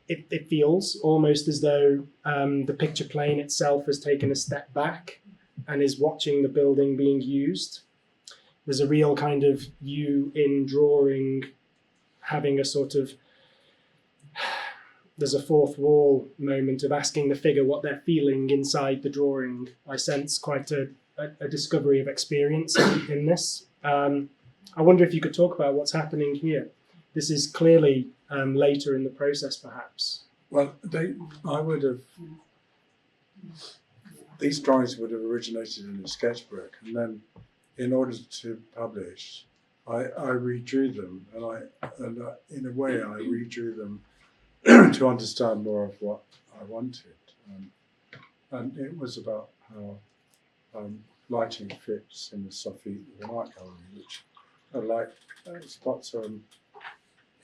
It feels almost as though the picture plane itself has taken a step back and is watching the building being used. There's a real kind of you in drawing having a sort of, there's a fourth wall moment of asking the figure what they're feeling inside the drawing. I sense quite a discovery of experience in this. I wonder if you could talk about what's happening here. This is clearly later in the process, perhaps. Well, these drawings would have originated in a sketchbook, and then in order to publish, I redrew them, and in a way I redrew them to understand more of what I wanted. And it was about how lighting fits in the soffit of an art gallery, which are like spots on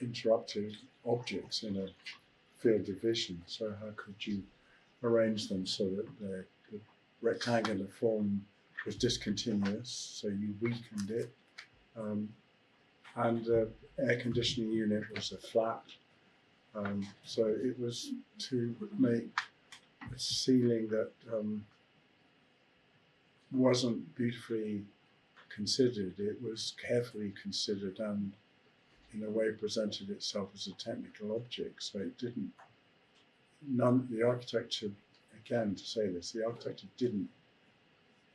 interrupted objects in a field of vision. So how could you arrange them so that the rectangular form was discontinuous, so you weakened it, and the air conditioning unit was a flat. So it was to make a ceiling that wasn't beautifully considered. It was carefully considered and in a way presented itself as a technical object. So it didn't, the architecture, again to say this, the architecture didn't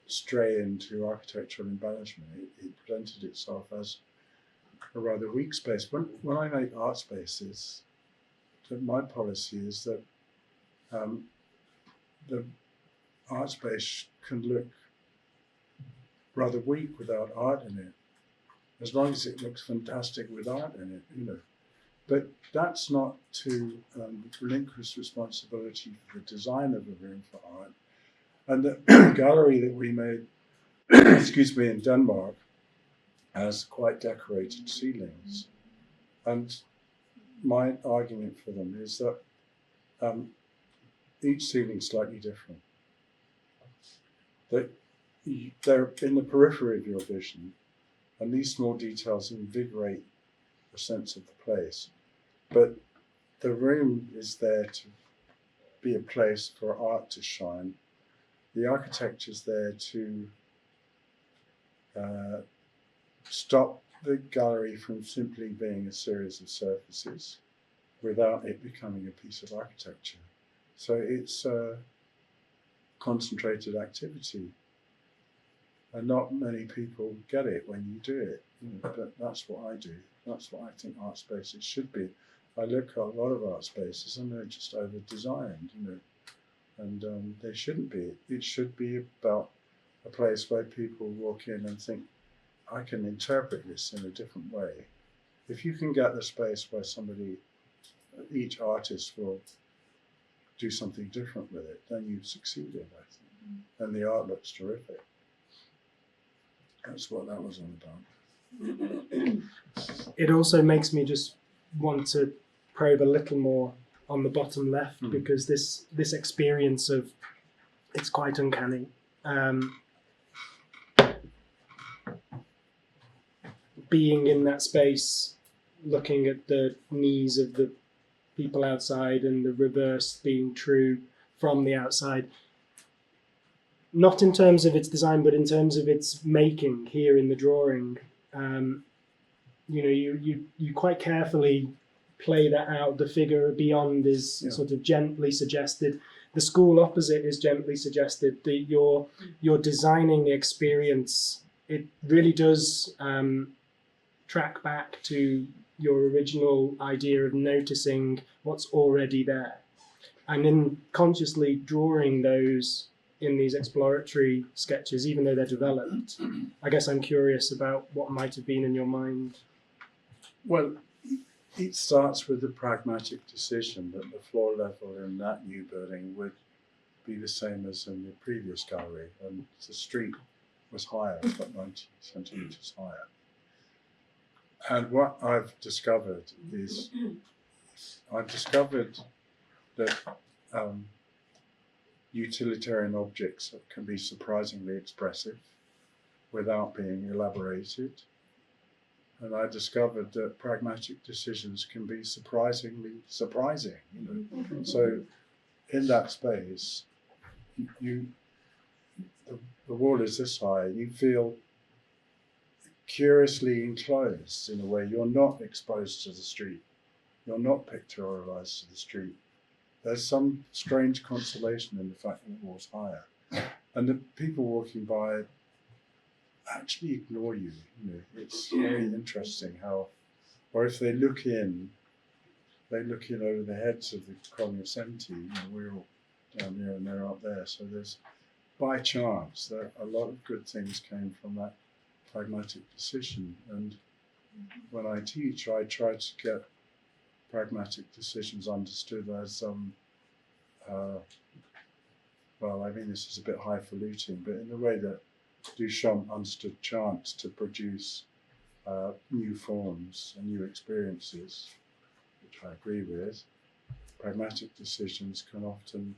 stray into architectural embellishment. It presented itself as a rather weak space. When I make art spaces, my policy is that the art space can look rather weak without art in it, as long as it looks fantastic with art in it, But that's not to relinquish responsibility for the design of a room for art. And the gallery that we made, excuse me, in Denmark has quite decorated ceilings. And my argument for them is that each ceiling is slightly different. That they're in the periphery of your vision, and these small details invigorate a sense of the place. But the room is there to be a place for art to shine. The architecture is there to stop the gallery from simply being a series of surfaces without it becoming a piece of architecture. So it's a concentrated activity. And not many people get it when you do it. But that's what I do. That's what I think art spaces should be. I look at a lot of art spaces and they're just over-designed, and they shouldn't be. It should be about a place where people walk in and think, I can interpret this in a different way. If you can get the space where each artist will do something different with it, then you've succeeded, I think. And the art looks terrific. That's what that was all about. It also makes me just want to probe a little more on the bottom left, because this experience of, it's quite uncanny. Being in that space, looking at the knees of the people outside and the reverse being true from the outside. Not in terms of its design, but in terms of its making here in the drawing. You quite carefully play that out. The figure beyond is sort of gently suggested. The school opposite is gently suggested. You're designing the experience. It really does track back to your original idea of noticing what's already there, and in consciously drawing those in these exploratory sketches, even though they're developed. I guess I'm curious about what might have been in your mind. Well, it starts with the pragmatic decision that the floor level in that new building would be the same as in the previous gallery, and the street was higher, about 90 centimetres higher. And what I've discovered is, that utilitarian objects can be surprisingly expressive without being elaborated. And I discovered that pragmatic decisions can be surprisingly surprising. So in that space, the wall is this high, you feel curiously enclosed in a way. You're not exposed to the street. You're not pictorialized to the street. There's some strange consolation in the fact that the wall's higher. And the people walking by actually ignore you. It's very interesting how, or if they look in over the heads of the cognoscenti. We're all down here and they're up there. So there's, by chance, that a lot of good things came from that pragmatic decision. And when I teach, I try to get pragmatic decisions understood as this is a bit highfalutin, but in the way that Duchamp understood chance to produce new forms and new experiences, which I agree with. Pragmatic decisions can often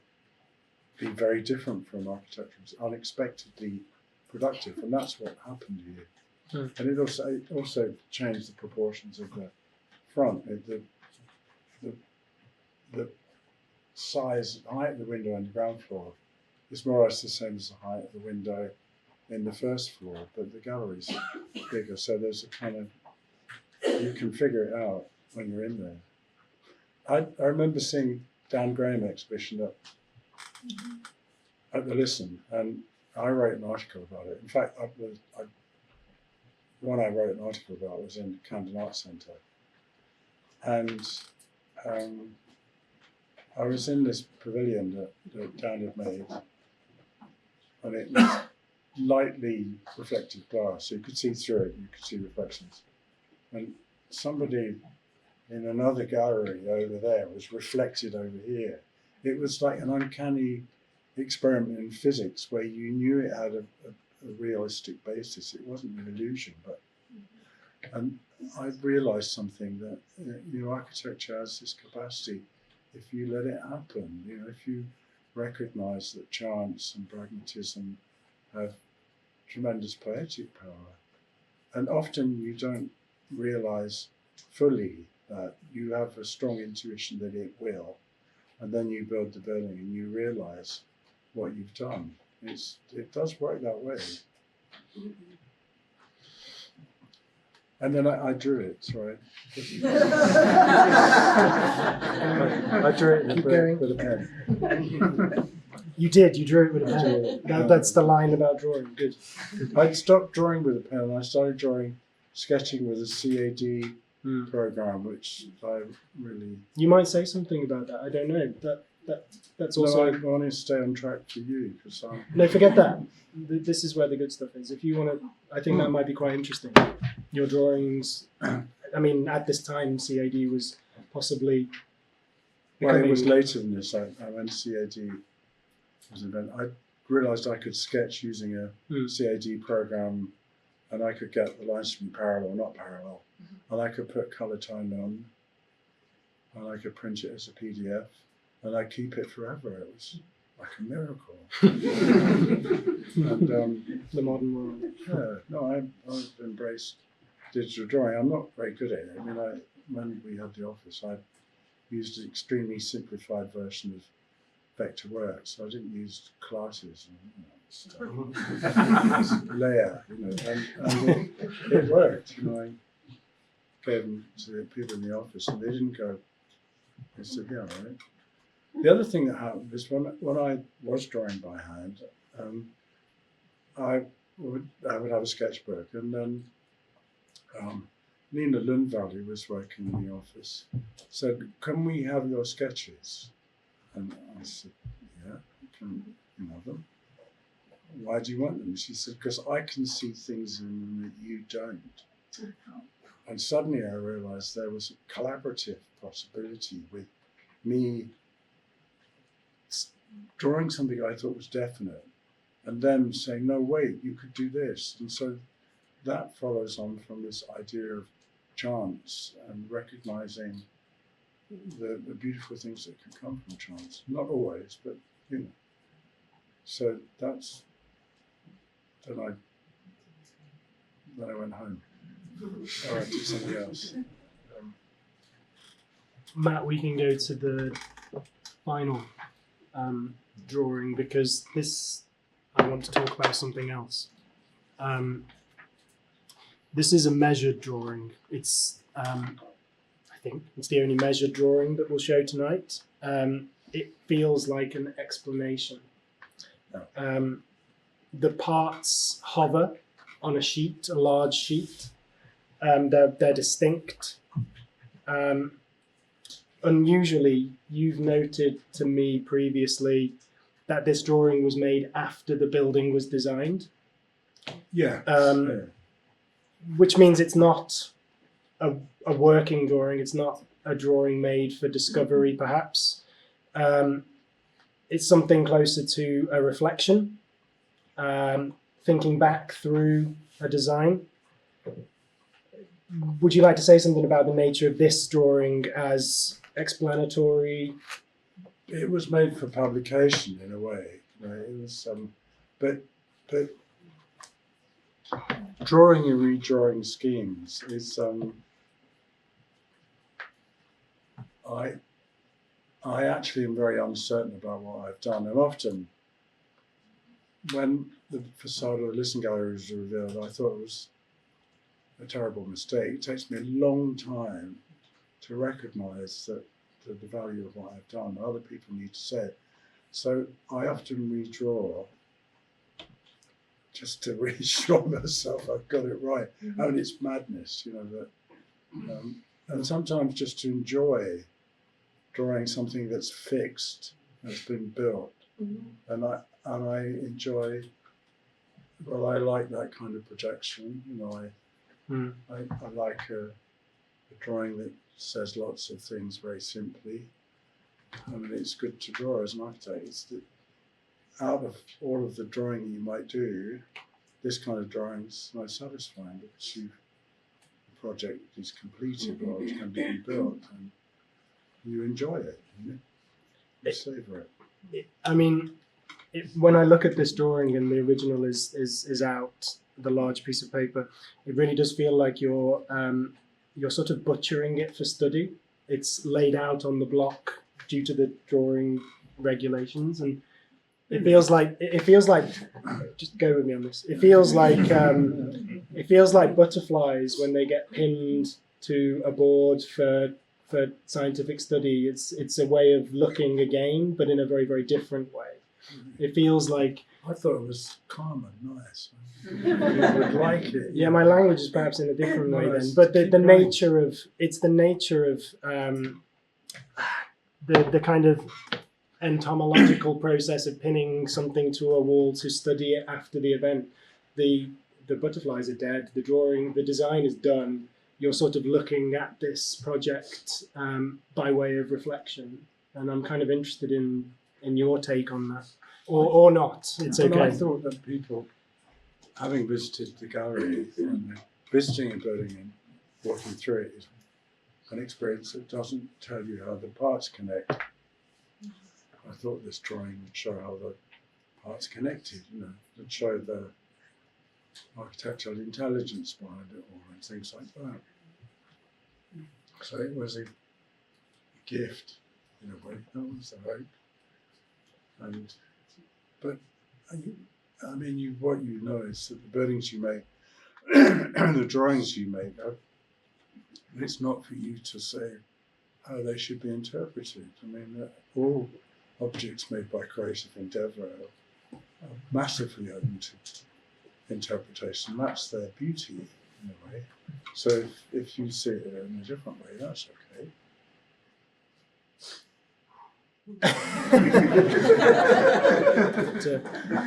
be very different from architecture. It's unexpectedly productive, and that's what happened here. And it also changed the proportions of the front. The size, height of the window on the ground floor is more or less the same as the height of the window in the first floor, but the gallery's bigger, so there's a kind of, you can figure it out when you're in there. I remember seeing Dan Graham exhibition at the Listen, and I wrote an article about it. In fact, one I wrote an article about was in Camden Arts Centre, and I was in this pavilion that Dan had made, and it was lightly reflective glass, so you could see through it, you could see reflections. And somebody in another gallery over there was reflected over here. It was like an uncanny experiment in physics where you knew it had a realistic basis. It wasn't an illusion, and I realized something, that architecture has this capacity, if you let it happen, if you recognize that chance and pragmatism have tremendous poetic power. And often you don't realize fully that you have a strong intuition that it will, and then you build the building and you realize what you've done. It does work that way. And then I drew it, sorry. I drew it Keep going. with a pen. You did. You drew it with a pen. That's the line about drawing. Good. I'd stopped drawing with a pen and I started sketching with a CAD program, which I really. You might say something about that. I don't know. That's also. No, I want to stay on track for you because No, forget that. This is where the good stuff is. If you want to, I think that might be quite interesting. Your drawings. I mean, at this time, CAD was possibly. Well, it was later than this. When CAD was invented, I realised I could sketch using a CAD program, and I could get the lines to be parallel, not parallel, and I could put colour tone on, and I could print it as a PDF, and I'd keep it forever. It was like a miracle. And the modern world. yeah, no, I've embraced digital drawing. I'm not very good at it. I mean, when we had the office, I used an extremely simplified version of Vectorworks. I didn't use classes and stuff. Layer, and it worked. I gave them to the people in the office, and they didn't go. They said, "Yeah, right." The other thing that happened is when I was drawing by hand, I would have a sketchbook, and then Nina Lundvall, who was working in the office, said, "Can we have your sketches?" And I said, "Yeah, can you have them?" "Why do you want them?" She said, "Because I can see things in them that you don't." And suddenly I realized there was a collaborative possibility with me drawing something I thought was definite and then saying, "No, wait, you could do this." And so that follows on from this idea of chance and recognizing the beautiful things that can come from chance. Not always, but So that's then I went home. Or I did something else. Matt, we can go to the final drawing because I want to talk about something else. This is a measured drawing. It's, I think, it's the only measured drawing that we'll show tonight. It feels like an explanation. The parts hover on a sheet, a large sheet. They're distinct. Unusually, you've noted to me previously that this drawing was made after the building was designed. Yeah. Which means it's not a working drawing. It's not a drawing made for discovery, perhaps. It's something closer to a reflection, thinking back through a design. Would you like to say something about the nature of this drawing as explanatory? It was made for publication in a way. It was, but drawing and redrawing schemes is I actually am very uncertain about what I've done, and often when the facade of the Listen Gallery was revealed, I thought it was a terrible mistake. It takes me a long time to recognise that the value of what I've done. Other people need to say it. So I often redraw just to reassure myself I've got it right. I mean, it's madness, that, and sometimes just to enjoy drawing something that's fixed, that's been built, and I enjoy. Well, I like that kind of projection. I like a drawing that says lots of things very simply. I mean, it's good to draw as an architect. It's that out of all of the drawing you might do, this kind of drawing is most satisfying because the project is completed or it can be built, and you enjoy it. You savor it. I mean, when I look at this drawing and the original is out, the large piece of paper, it really does feel like you're sort of butchering it for study. It's laid out on the block due to the drawing regulations, and it feels like just go with me on this. It feels like butterflies when they get pinned to a board for scientific study. It's a way of looking again, but in a very, very different way. It feels like, I thought it was calm and nice. You would like it. yeah, my language is perhaps in a different way No, then, it's- but the keep going. nature of, it's the nature of the kind of entomological process of pinning something to a wall to study it after the event. The butterflies are dead, the drawing, the design is done. You're sort of looking at this project by way of reflection, and I'm kind of interested in your take on that, or not. It's Well, I okay. thought that people, having visited the gallery and visiting a building and walking through it, is an experience that doesn't tell you how the parts connect. I thought this drawing would show how the parts connected, would show the architectural intelligence behind it all and things like that. So it was a gift in a way. That was the hope. What you know is that the buildings you make, the drawings you make, it's not for you to say how they should be interpreted. All objects made by creative endeavour are massively open to interpretation. That's their beauty in a way. So if you see it in a different way, that's okay.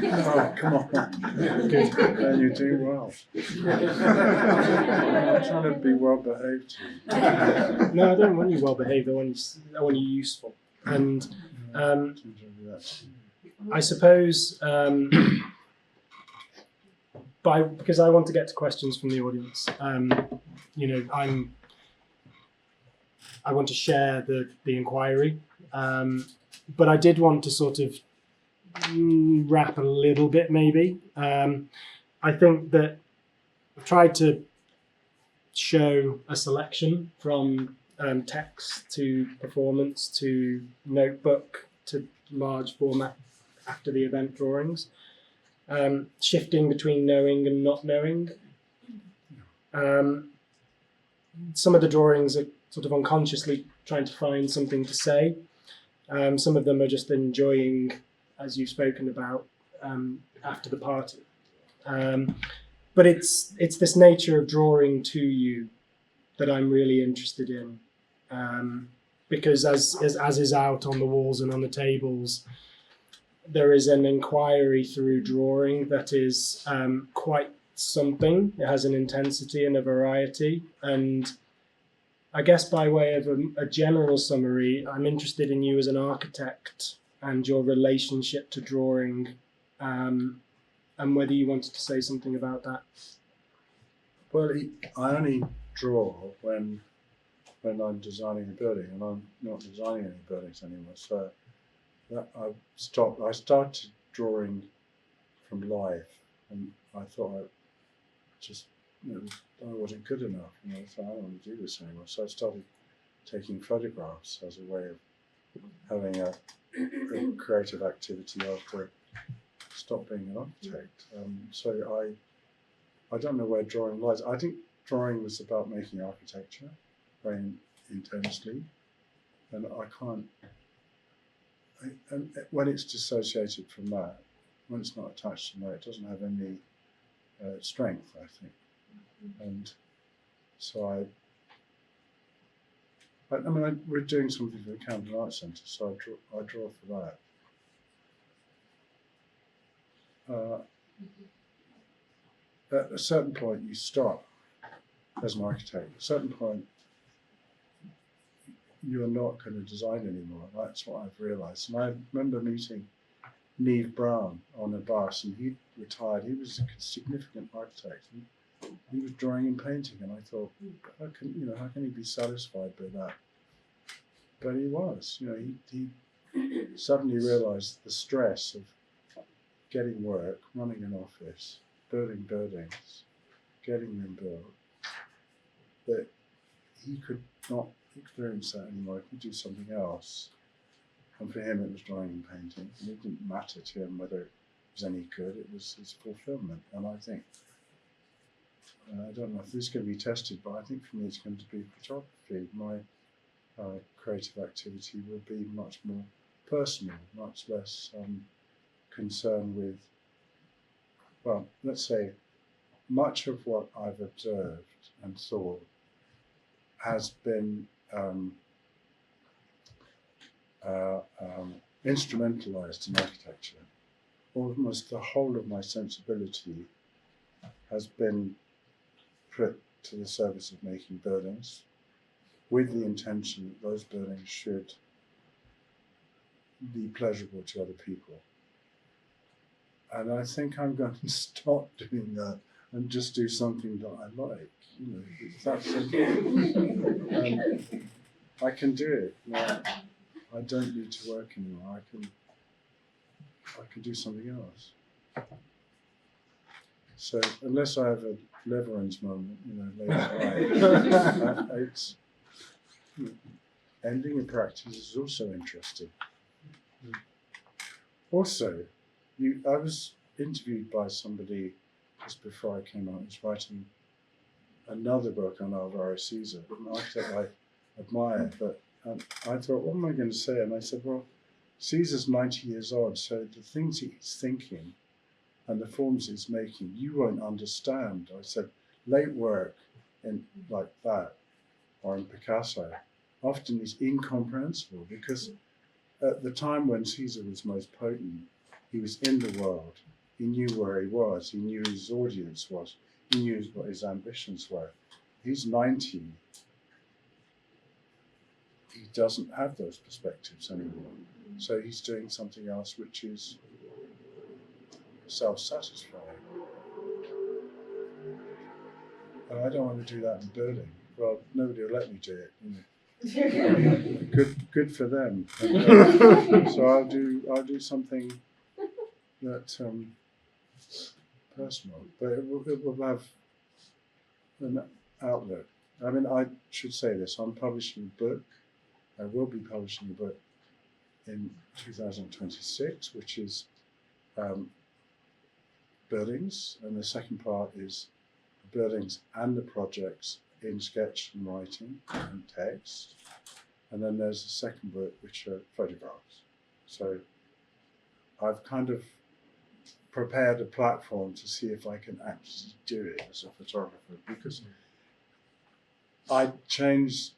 Oh, come on. Good. And you do well. I'm trying to be well behaved. No, I don't want you well behaved. I want you useful. And I suppose because I want to get to questions from the audience. I want to share the inquiry, but I did want to sort of wrap a little bit, maybe. I think that I've tried to show a selection from text to performance to notebook to large format after the event drawings, shifting between knowing and not knowing. Some of the drawings are sort of unconsciously trying to find something to say. Some of them are just enjoying, as you've spoken about, after the party. But it's this nature of drawing to you that I'm really interested in, because as is out on the walls and on the tables, there is an inquiry through drawing that is quite something. It has an intensity and a variety, and I guess by way of a general summary, I'm interested in you as an architect and your relationship to drawing, and whether you wanted to say something about that. Well, I only draw when I'm designing a building, and I'm not designing any buildings anymore. So I started drawing from life, and I thought I wasn't good enough. So I don't want to do this anymore. So I started taking photographs as a way of having a creative activity after I stopped being an architect. So I don't know where drawing lies. I think drawing was about making architecture very intensely, and I can't. And when it's dissociated from that, when it's not attached to that, it doesn't have any strength, I think. And so we're doing something for the Camden Arts Centre, so I draw for that. At a certain point, you stop as an architect. At a certain point, you're not going to design anymore. That's what I've realised. And I remember meeting Neve Brown on a bus, and he retired. He was a significant architect. He was drawing and painting, and I thought, how can he be satisfied by that? But he was. He suddenly realised the stress of getting work, running an office, building buildings, getting them built, that he could not experience that anymore. He could do something else. And for him, it was drawing and painting. And it didn't matter to him whether it was any good. It was his fulfillment. And I think, I don't know if this is going to be tested, but I think for me it's going to be photography. My creative activity will be much more personal, much less concern with, well, let's say, much of what I've observed and thought has been instrumentalized in architecture. Almost the whole of my sensibility has been put to the service of making buildings with the intention that those buildings should be pleasurable to other people. And I think I'm going to stop doing that and just do something that I like. You know, it's that simple. I can do it. You know, I don't need to work anymore. I can do something else. So unless I have a Leverance moment, you know, later on, it's ending a practice is also interesting. Also, I was interviewed by somebody just before I came out. Who's writing another book on Alvaro Siza, an architect I admire. But I thought, what am I going to say? And I said, well, Siza's 90 years old, so the things he's thinking and the forms he's making, you won't understand. I said, late work in like that, or in Picasso, often is incomprehensible because at the time when Caesar was most potent, he was in the world. He knew where he was. He knew his audience was. He knew what his ambitions were. He's 90. He doesn't have those perspectives anymore. So he's doing something else which is self-satisfying. And I don't want to do that in building. Well, nobody will let me do it. You know. Good for them. So I'll do something that personal, but it will have an outlet. I mean, I should say this: I'm publishing a book. I will be publishing a book in 2026, which is buildings, and the second part is buildings and the projects in sketch and writing and text. And then there's a second book, which are photographs. So I've kind of prepared a platform to see if I can actually do it as a photographer, because I changed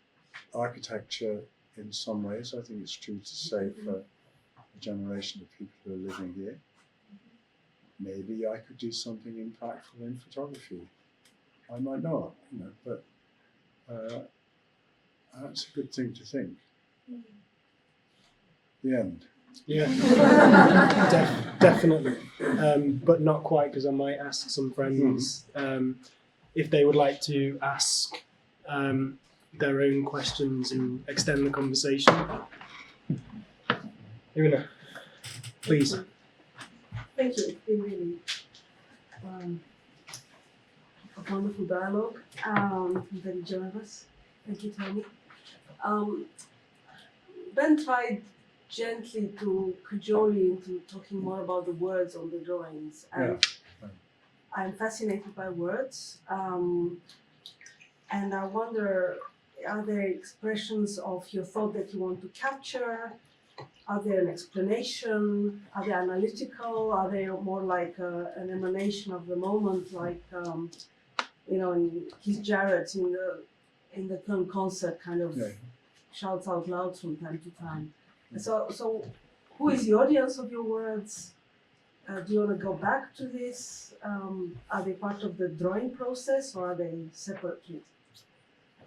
architecture in some ways. I think it's true to say for a generation of people who are living here. Maybe I could do something impactful in photography. I might not, you know, but that's a good thing to think. The end. Yeah, definitely, but not quite, because I might ask some friends if they would like to ask their own questions and extend the conversation. Irina, please. Thank you. It's been really a wonderful dialogue. Very generous. Thank you, Tony. Ben tried gently to cajole you into talking more about the words on the drawings. And Yeah. I'm fascinated by words. And I wonder, are there expressions of your thought that you want to capture? Are there an explanation? Are they analytical? Are they more like an emanation of the moment, like you know, in Keith Jarrett in the film Concert, kind of shouts out loud from time to time. So who is the audience of your words? Do you want to go back to this? Are they part of the drawing process, or are they separately?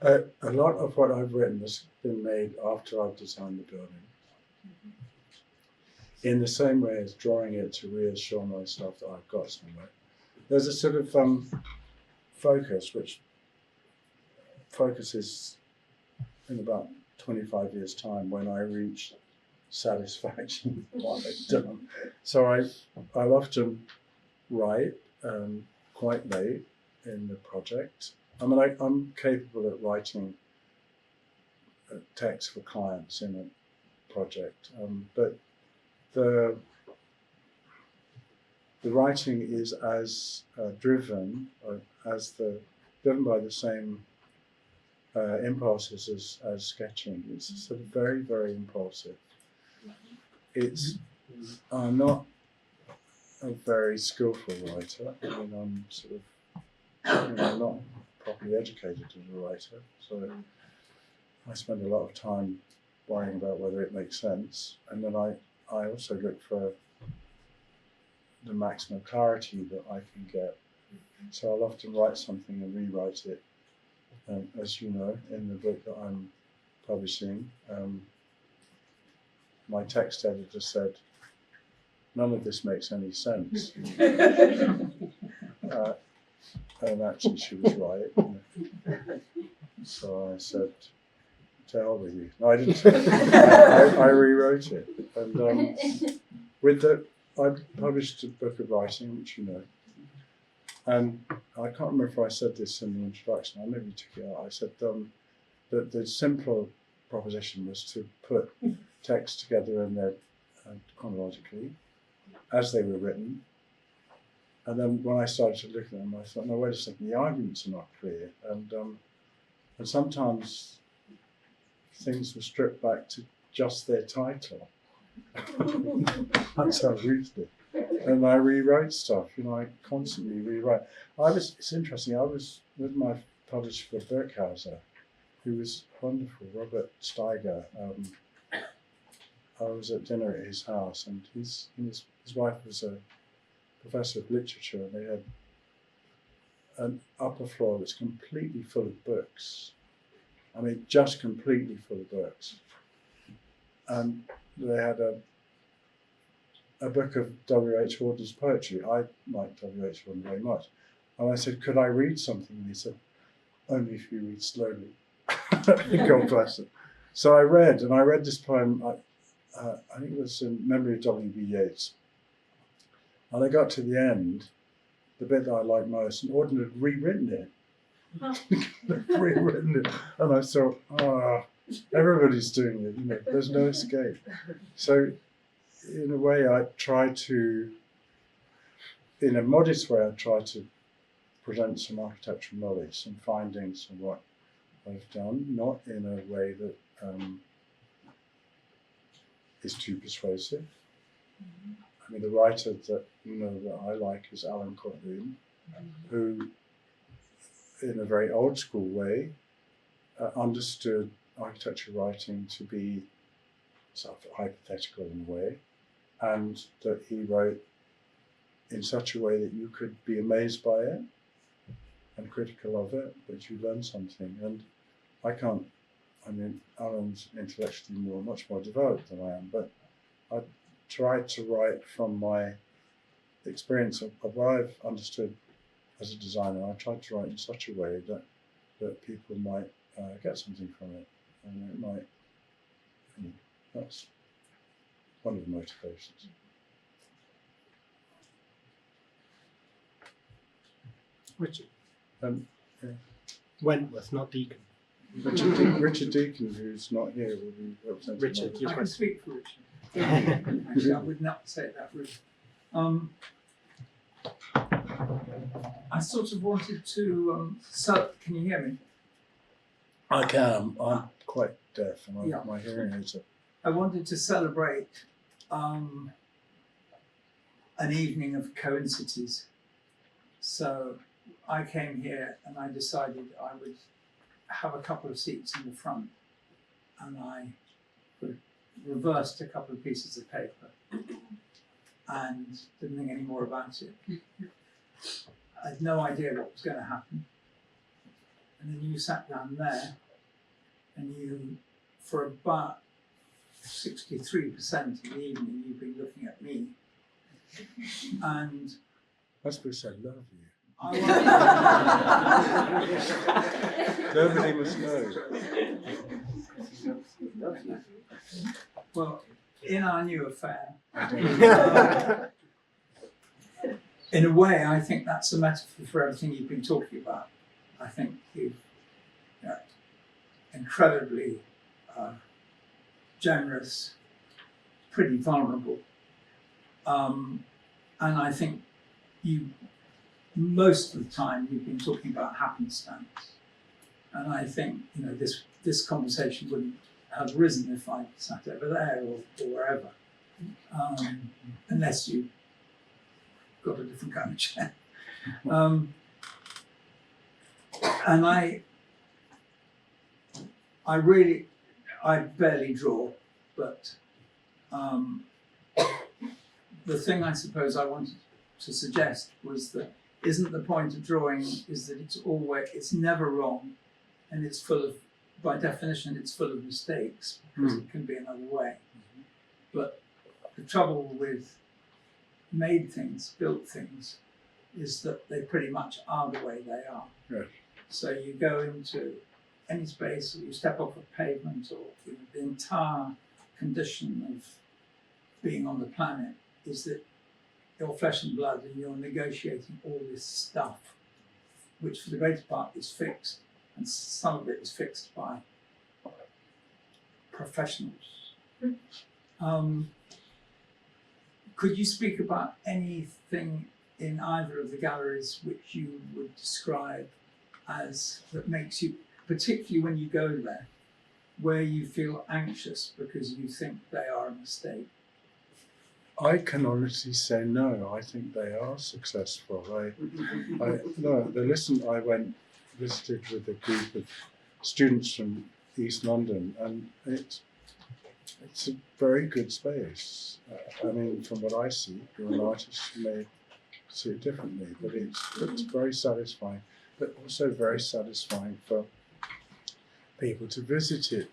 A lot of what I've written has been made after I've designed the building. In the same way as drawing it to reassure myself that I've got somewhere. There's a sort of focus which focuses in about 25 years' time when I reach satisfaction with what I've done. So I'll often write quite late in the project. I mean, I'm capable of writing text for clients in a project, but the writing is as driven by the same impulses as sketching. It's sort of very, very impulsive. I'm not a very skillful writer. I mean, I'm sort of, not properly educated as a writer, so I spend a lot of time worrying about whether it makes sense, and then I also look for the maximum clarity that I can get. So I'll often write something and rewrite it, as you know, in the book that I'm publishing. My text editor said, none of this makes any sense. And actually she was right. So I said, to hell with you. No, I didn't say it. I rewrote it. And I published a book of writing, which you know. And I can't remember if I said this in the introduction. I maybe took it out. I said that the simple proposition was to put texts together in their chronologically as they were written. And then when I started to look at them, I thought, no, wait a second, the arguments are not clear. And sometimes things were stripped back to just their title. That's how I used it. And I rewrote stuff, I constantly rewrite. It's interesting, I was with my publisher for Birkhauser, who was wonderful, Robert Steiger. I was at dinner at his house, and his wife was a professor of literature, and they had an upper floor that's completely full of books. I mean, just completely full of books. And they had a book of W.H. Auden's poetry. I like W.H. Auden very much. And I said, could I read something? And he said, only if you read slowly. God bless him. So I read this poem, I think it was in memory of W.B. Yeats. And I got to the end, the bit that I liked most, and Auden had rewritten it. And I thought, everybody's doing it, there's no escape. So in a way in a modest way, I try to present some architectural knowledge, some findings of what I've done, not in a way that is too persuasive. I mean, the writer that that I like is Alan Colquhoun, who, in a very old school way, understood architecture writing to be sort of hypothetical in a way, and that he wrote in such a way that you could be amazed by it and critical of it, but you learn something. And Alan's intellectually much more developed than I am, but I tried to write from my experience of what I've understood as a designer. I tried to write in such a way that people might get something from it, and it might. That's one of the motivations. Richard. Yeah. Wentworth, not Deacon. Richard Deacon, who's not here, will be representing. Richard, your I can question. speak for Richard. Actually, I would not say that really. I sort of wanted to. Can you hear me? I can. I'm quite deaf, and Yeah. my hearing aids are. I wanted to celebrate an evening of coincidences. So I came here and I decided I would have a couple of seats in the front, and I reversed a couple of pieces of paper and didn't think any more about it. I had no idea what was going to happen. And then you sat down there and you, for about 63% of the evening, you've been looking at me. And That's because I love you. I Nobody must know. well, in our new affair, in a way, I think that's a metaphor for everything you've been talking about. I think you've incredibly generous, pretty vulnerable, and I think most of the time you've been talking about happenstance, and I think this conversation wouldn't have risen if I sat over there or wherever, unless you got a different kind of chair. And I barely draw, but the thing I suppose I wanted to suggest was that isn't the point of drawing is that it's never wrong, and it's full of, by definition, it's full of mistakes because it can be another way. But the trouble with made things, built things, is that they pretty much are the way they are. Yes. So you go into any space, or you step off a pavement, or the entire condition of being on the planet is that you're flesh and blood and you're negotiating all this stuff, which for the greater part is fixed, and some of it is fixed by professionals. Could you speak about anything in either of the galleries which you would describe as that makes you, particularly when you go there, where you feel anxious because you think they are a mistake? I can honestly say no. I think they are successful. I visited with a group of students from East London, and it's a very good space. I mean, from what I see, you're an artist, you may see it differently, but it's very satisfying, but also very satisfying for people to visit it.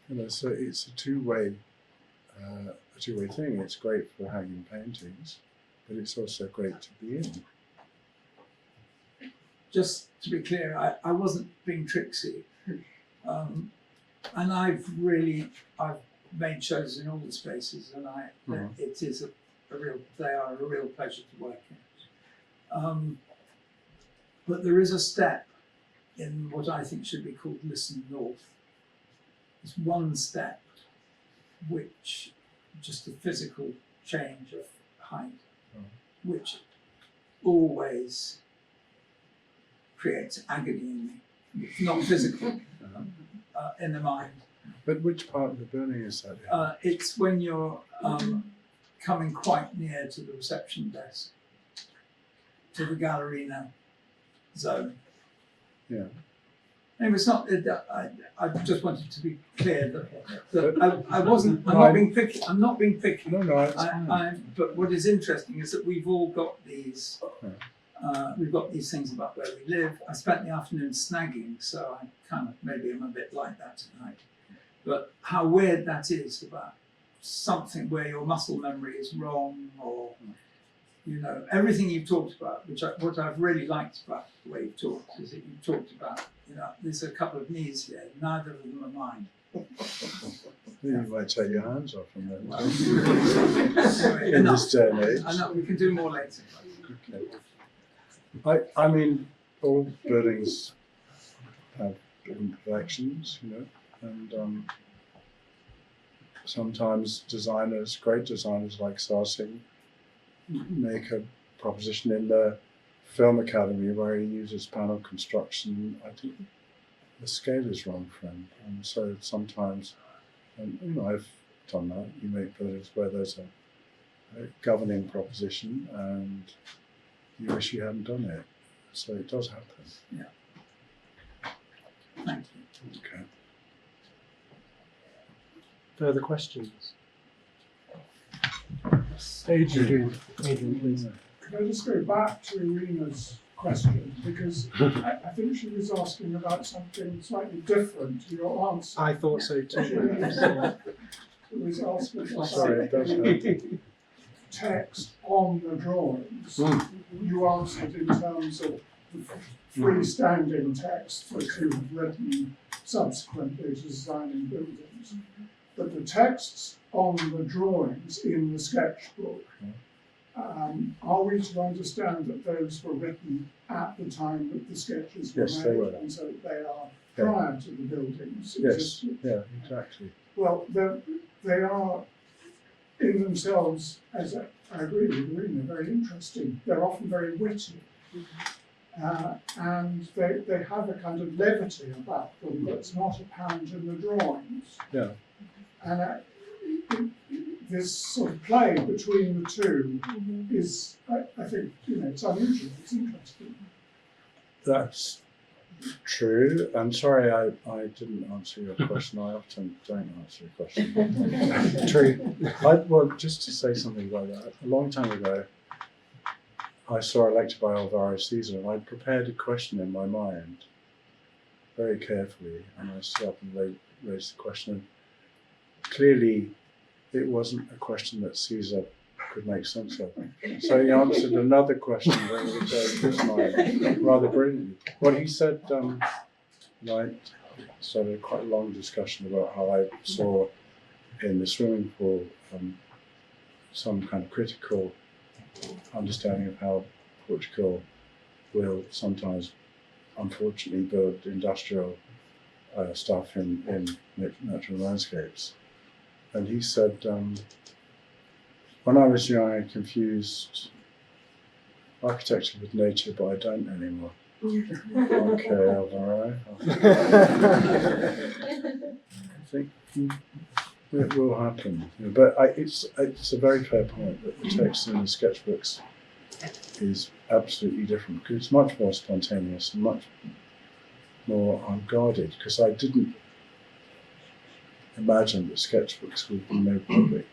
You know, so it's a two-way thing. It's great for hanging paintings, but it's also great to be in. Just to be clear, I wasn't being tricksy, and I've made shows in all the spaces, and it is they are a real pleasure to work in. But there is a step in what I think should be called Listen North. It's one step, which just a physical change of height, which always creates agony in me. Not physical, in the mind. But which part of the building is that? It's when you're coming quite near to the reception desk, to the gallerina zone. Yeah. Anyway, it's not. I just wanted to be clear that I wasn't. I'm not being picky. I'm not being picky. No, it's fine. But what is interesting is that we've all got these. We've got these things about where we live. I spent the afternoon snagging, so I kind of maybe I'm a bit like that tonight. But how weird that is about something where your muscle memory is wrong, or you know, everything you've talked about, what I've really liked about the way you've talked is that you've talked about, you know, there's a couple of knees here, neither of them are mine. You might take your hands off from them. Anyway, In this day and age. I know, we can do more later. Okay. I mean, all buildings have imperfections, you know, and sometimes great designers like Sarsing, make a proposition in the Film Academy where he uses panel construction. I think the scale is wrong for him, and so sometimes, and you know, I've done that. You make buildings where there's a governing proposition, and you wish you hadn't done it. So it does happen. Yeah. Thank you. Okay. Further questions? Adrian, please. Could I just go back to Irina's question, because I think she was asking about something slightly different to your answer. I thought so too. She was asking for Sorry, it does happen. text on the drawings. You answered in terms of the freestanding text that you have written subsequently to designing buildings. But the texts on the drawings in the sketchbook, are we to understand that those were written at the time that the sketches were Yes, made, they were. and so they are prior to the buildings existing? Yes, yeah, exactly. Well, they are in themselves, as I agree with Irina, very interesting. They're often very witty. And they have a kind of levity about them that's not apparent in the drawings. Yeah. And this sort of play between the two is, I think, it's unusual, it's interesting. That's true. I'm sorry I didn't answer your question. I often don't answer your question. True. Well, just to say something about that, a long time ago, I saw a lecture by Alvaro Caesar, and I prepared a question in my mind very carefully, and I stood up and raised the question. Clearly, it wasn't a question that Caesar could make sense of. So he answered another question that was his mind rather brilliantly. What he said, I started quite a long discussion about how I saw in the swimming pool some kind of critical understanding of how Portugal will sometimes, unfortunately, build industrial stuff in natural landscapes. And he said, when I was young, I confused architecture with nature, but I don't anymore. Okay, Alvaro. I think it will happen. But it's a very fair point that the text in the sketchbooks is absolutely different, because it's much more spontaneous and much more unguarded, because I didn't imagine that sketchbooks would be made public.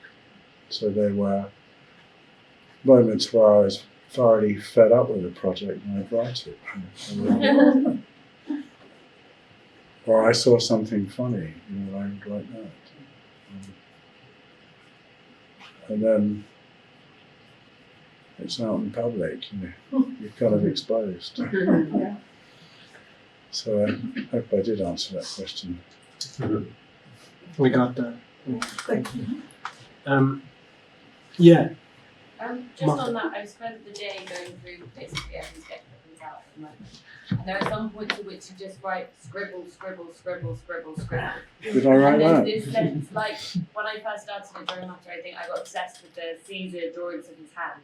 So there were moments where I was thoroughly fed up with the project and I'd write it. Or I saw something funny, I would write that. And then it's out in public, you're kind of exposed. Yeah. So I hope I did answer that question. We got that. Thank you. Yeah. Just on that, I've spent the day going through basically every sketchbook that's out at the moment. And there are some points at which you just write scribble, scribble, scribble, scribble, scribble. Did I write And that? there's this sense, like, when I first started at Drawing Master, I think I got obsessed with the Caesar drawings of his hand,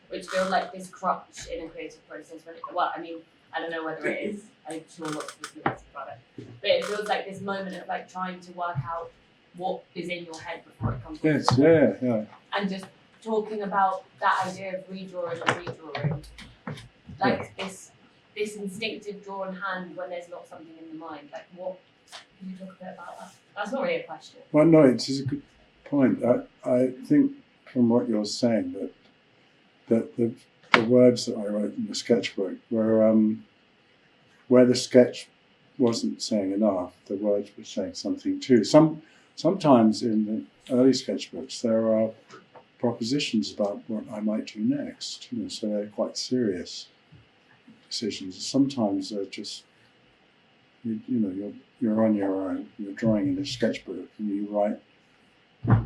which feel like this crutch in a creative process. I don't know whether it is. I'm sure lots of people know about it. But it feels like this moment of like trying to work out what is in your head before it comes. Yes, off. yeah. And just talking about that idea of redrawing and redrawing, like this instinctive draw in hand when there's not something in the mind. Like, what can you talk a bit about that? That's not really a question. Well, no, it's a good point. I think from what you're saying that the words that I wrote in the sketchbook were where the sketch wasn't saying enough, the words were saying something too. Sometimes in the early sketchbooks there are propositions about what I might do next, so they're quite serious decisions. Sometimes they're just you're on your own, you're drawing in a sketchbook and you write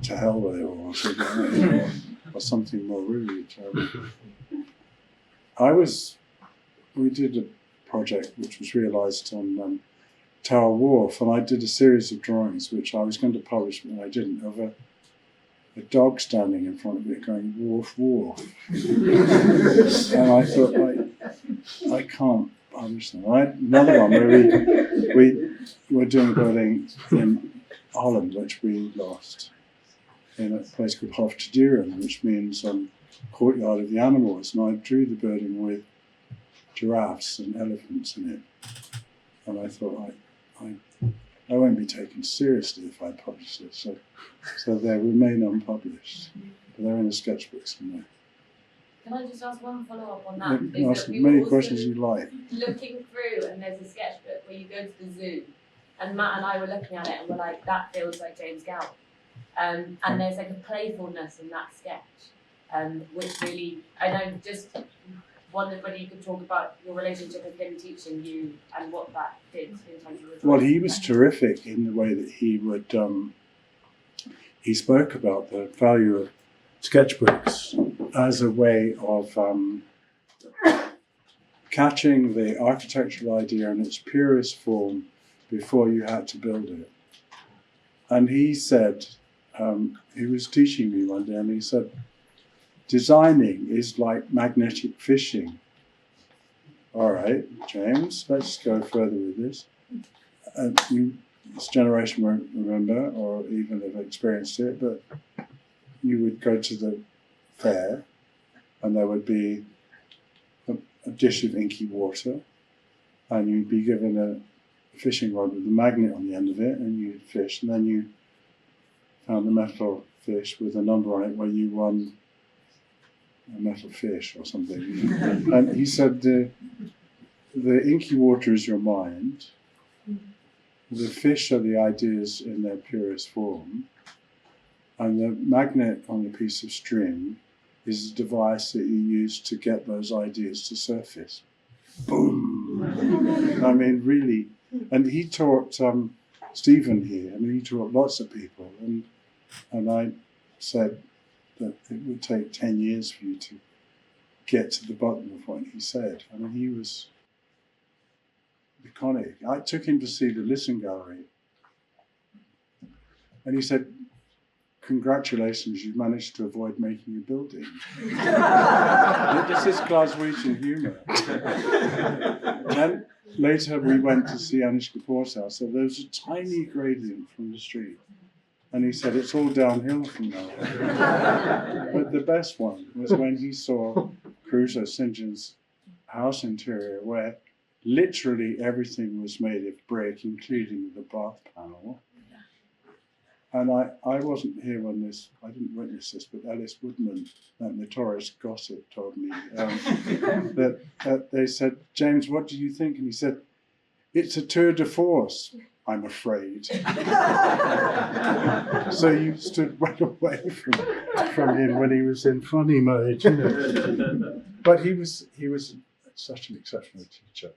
to hell with it or something like that, or something more really terrible. We did a project which was realised on Tower Wharf, and I did a series of drawings which I was going to publish, but I didn't, of a dog standing in front of it going, "Wharf, wharf." And I thought, I can't publish them. Another one where we were doing a building in Holland, which we lost, in a place called Hoftedieren, which means courtyard of the animals, and I drew the building with giraffes and elephants in it, and I thought I won't be taken seriously if I publish this, so they remain unpublished, but they're in the sketchbook somewhere. Can I just ask one follow-up on that? You can ask Is that as many we were questions also as you like. looking through, and there's a sketchbook where you go to the zoo, and Matt and I were looking at it and we're like, that feels like James Gow. And there's like a playfulness in that sketch, which really, I just wondered whether you could talk about your relationship with him teaching you and what that did in terms of the Well, he was terrific in the way that he would, he spoke about the value of sketchbooks as a way of catching the architectural idea in its purest form before you had to build it. And he said, he was teaching me one day, and he said, designing is like magnetic fishing. All right, James, let's go further with this. This generation won't remember or even have experienced it, but you would go to the fair, and there would be a dish of inky water, and you'd be given a fishing rod with a magnet on the end of it, and you'd fish, and then you found a metal fish with a number on it where you won a metal fish or something. And he said the inky water is your mind, the fish are the ideas in their purest form, and the magnet on the piece of string is a device that you use to get those ideas to surface. Boom! I mean, really. And he taught Stephen here, I mean, he taught lots of people, and I said that it would take 10 years for you to get to the bottom of what he said. I mean, he was iconic. I took him to see the Listen Gallery, and he said, "Congratulations, you've managed to avoid making a building." This is Glaswegian humour. Then later we went to see Anish Kapoor's house, so there was a tiny gradient from the street. And he said, it's all downhill from now on. But the best one was when he saw Crusoe St. John's house interior, where literally everything was made of brick, including the bath panel. And I wasn't here when I didn't witness this, but Ellis Woodman, that notorious gossip, told me that they said, "James, what do you think?" And he said, "It's a tour de force, I'm afraid." So you stood right away from him when he was in funny mode, you know. But he was such an exceptional teacher.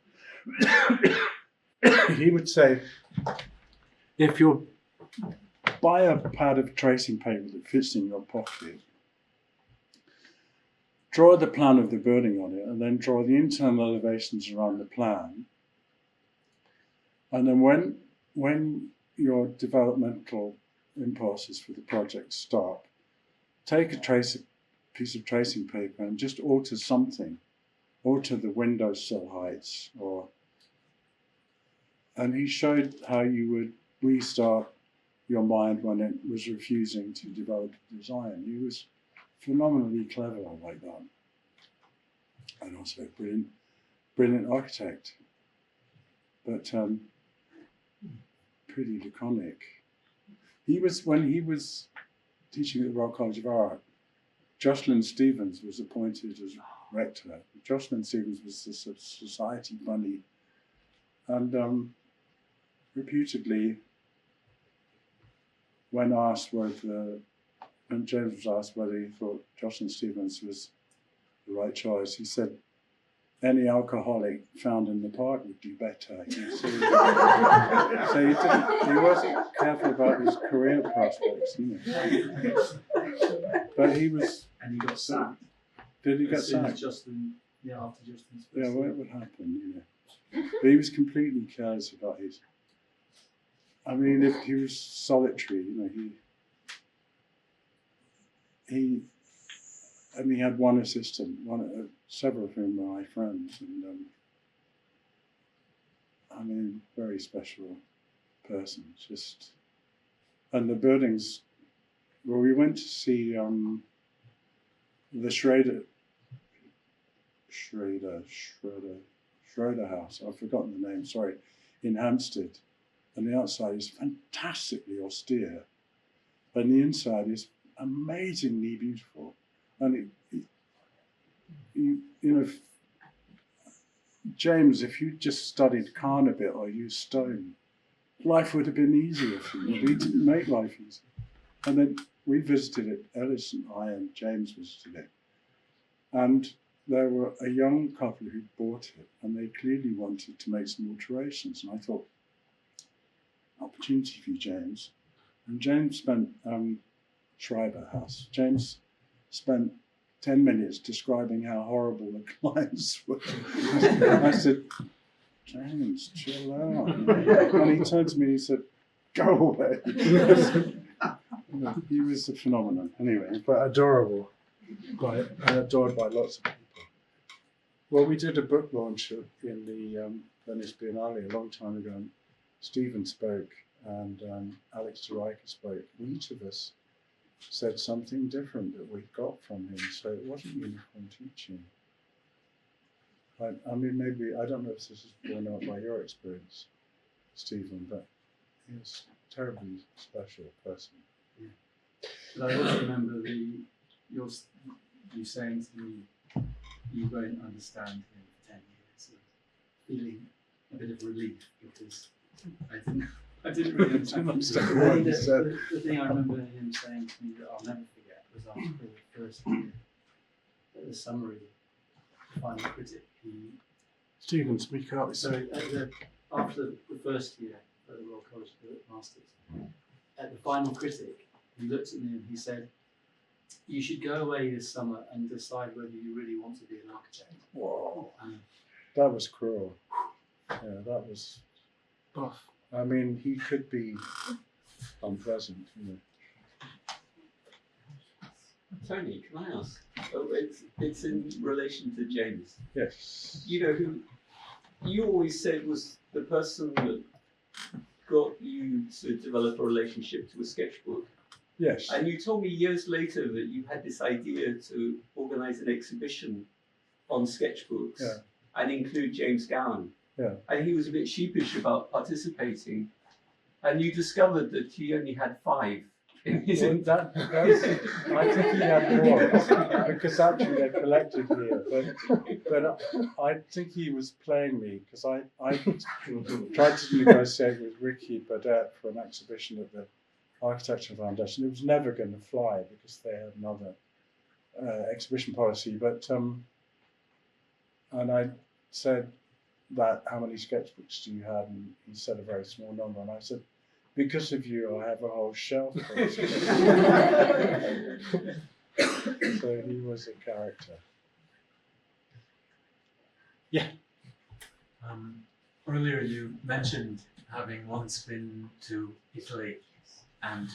He would say, if you buy a pad of tracing paper that fits in your pocket, draw the plan of the building on it, and then draw the internal elevations around the plan. And then when your developmental impulses for the project stop, take a piece of tracing paper and just alter something. Alter the windowsill heights, and he showed how you would restart your mind when it was refusing to develop a design. He was phenomenally clever like that, and also a brilliant architect, but pretty laconic. When he was teaching at the Royal College of Art, Jocelyn Stevens was appointed as rector. Jocelyn Stevens was a society bunny, and reputedly, when James was asked whether he thought Jocelyn Stevens was the right choice, he said, "Any alcoholic found in the park would do better." So he wasn't careful about his career prospects, you know. But he was. And he got sacked. Did he get As soon as sacked? Justin, after Justin's Yeah, first what would happen, you know? But he was completely careless about his. I mean, if he was solitary, you know, he had one assistant, several of whom were my friends, and I mean, very special person. And the buildings. Well, we went to see the Schroeder house. I've forgotten the name. Sorry, in Hampstead. And the outside is fantastically austere, and the inside is amazingly beautiful. And you know, James, if you just studied Kahn a bit or used stone, life would have been easier for you. We didn't make life easy. And then we visited it. Ellis and I and James visited it, and there were a young couple who bought it, and they clearly wanted to make some alterations. And I thought, opportunity for you, James. And James spent, Schreiber House, James spent 10 minutes describing how horrible the clients were. I said, "James, chill out." And he turned to me and he said, "Go away." He was a phenomenon. Anyway, but adorable. And adored by lots of people. Well, we did a book launch in the Venice Biennale a long time ago. Stephen spoke and Alex Taraika spoke. And each of us said something different that we got from him. So it wasn't uniform teaching. I mean, maybe, I don't know if this is borne out by your experience, Stephen, but he was a terribly special person. But I also remember you saying to me, you won't understand him for 10 years, of feeling a bit of relief because I didn't really understand. The thing I remember him saying to me that I'll never forget was after the first year, at the summary, final critic, Stephen, speak up. after the first year at the Royal College of the Masters, at the final critic, he looked at me and he said, "You should go away this summer and decide whether you really want to be an architect." Whoa, And that was cruel. Yeah, that was. I mean, he could be unpleasant, you know. Tony, can I ask? Oh, it's in relation to James. Yes. You know who you always said was the person that got you to develop a relationship to a sketchbook. Yes. And you told me years later that you had this idea to organise an exhibition on sketchbooks and include James Gowan. Yeah. And he was a bit sheepish about participating. And you discovered that he only had 5 in his Well, I think he had more because actually they're collected here. But I think he was playing me because I tried to negotiate with Ricky Burdett for an exhibition at the Architecture Foundation. It was never going to fly because they had another exhibition policy. But and I said that how many sketchbooks do you have? And he said a very small number. And I said, because of you, I have a whole shelf. So he was a character. Yeah. Earlier you mentioned having once been to Italy and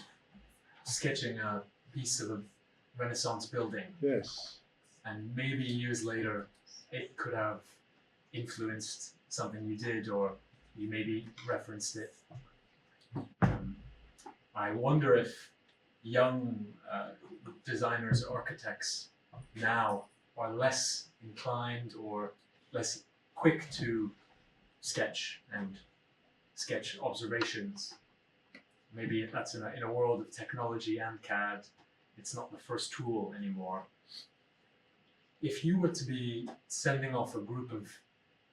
sketching a piece of a Renaissance building. Yes. And maybe years later it could have influenced something you did, or you maybe referenced it. I wonder if young designers, architects now are less inclined or less quick to sketch and sketch observations. Maybe that's in a world of technology and CAD, it's not the first tool anymore. If you were to be sending off a group of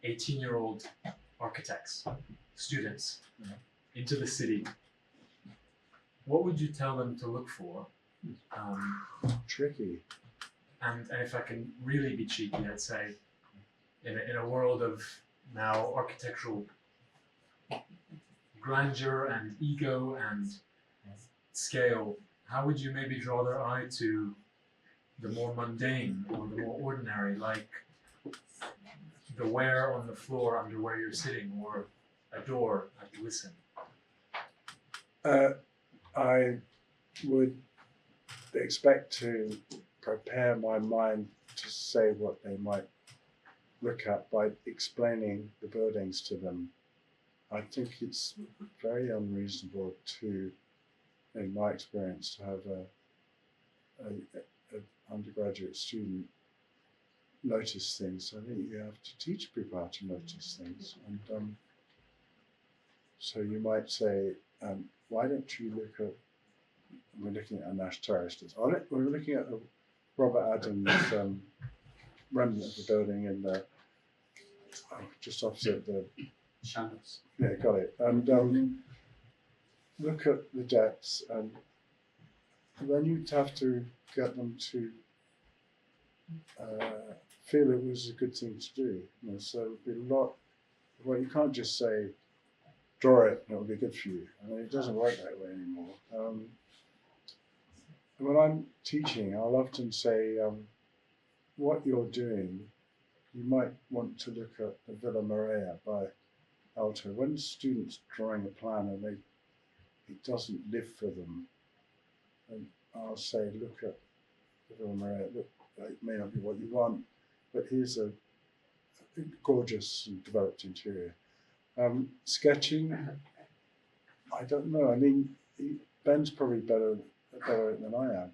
18-year-old architects, students, into the city, what would you tell them to look for? Tricky. And if I can really be cheeky, I'd say, in a world of now architectural grandeur and ego and scale, how would you maybe draw their eye to the more mundane or the more ordinary, like the wear on the floor under where you're sitting, or a door at Listen? I would expect to prepare my mind to say what they might look at by explaining the buildings to them. I think it's very unreasonable to, in my experience, to have an undergraduate student notice things. I think you have to teach people how to notice things. And so you might say, why don't you look at, we're looking at a Nash Terrace. We're looking at Robert Adams' remnant of the building in the, just opposite the Shadows. Yeah, got it. And look at the depths, and then you'd have to get them to feel it was a good thing to do. You know, so it'd be a lot. Well, you can't just say, draw it, and it'll be good for you. I mean, it doesn't work that way anymore. When I'm teaching, I'll often say, what you're doing, you might want to look at the Villa Maria by Alto. When students drawing a plan and it doesn't live for them, and I'll say, look at the Villa Maria. Look, it may not be what you want, but here's a gorgeous and developed interior. Sketching, I don't know. I mean, Ben's probably better at better at it than I am.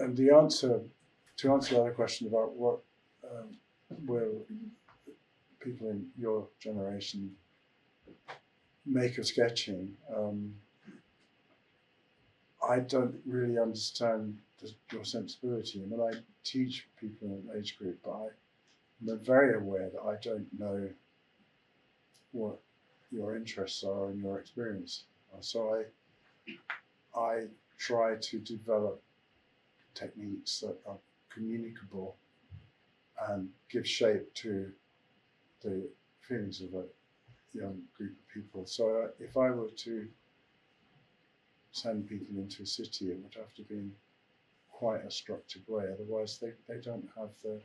And the answer to answer the other question about what will people in your generation make of sketching, I don't really understand your sensibility. I mean, I teach people in an age group, but I'm very aware that I don't know what your interests are and your experience. So I try to develop techniques that are communicable and give shape to the feelings of a young group of people. So if I were to send people into a city, it would have to be in quite a structured way, otherwise they don't have the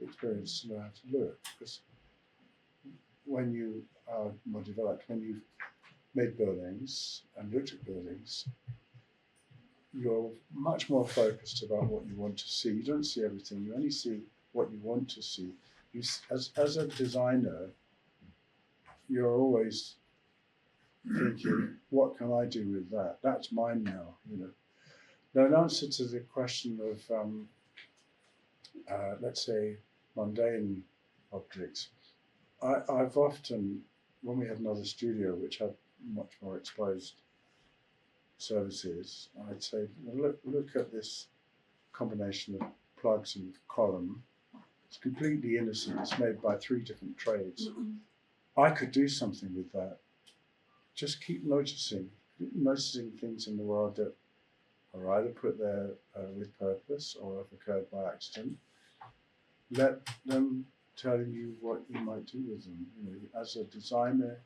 experience to know how to look. Because when you are more developed, when you've made buildings and looked at buildings, you're much more focused about what you want to see. You don't see everything, you only see what you want to see. As a designer, you're always thinking, what can I do with that? That's mine now, you know. Now, in answer to the question of, let's say, mundane objects, I've often, when we had another studio which had much more exposed services, I'd say, well, look at this combination of plugs and column. It's completely innocent. It's made by 3 different trades. I could do something with that. Just keep noticing things in the world that are either put there with purpose or have occurred by accident. Let them tell you what you might do with them. You know, as a designer,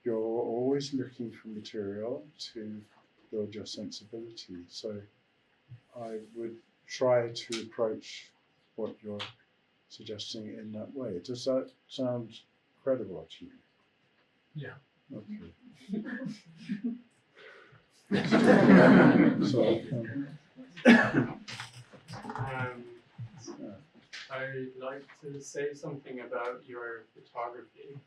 you're always looking for material to build your sensibility. So I would try to approach what you're suggesting in that way. Does that sound credible to you? Yeah. Okay. So, I'd like to say something about your photography.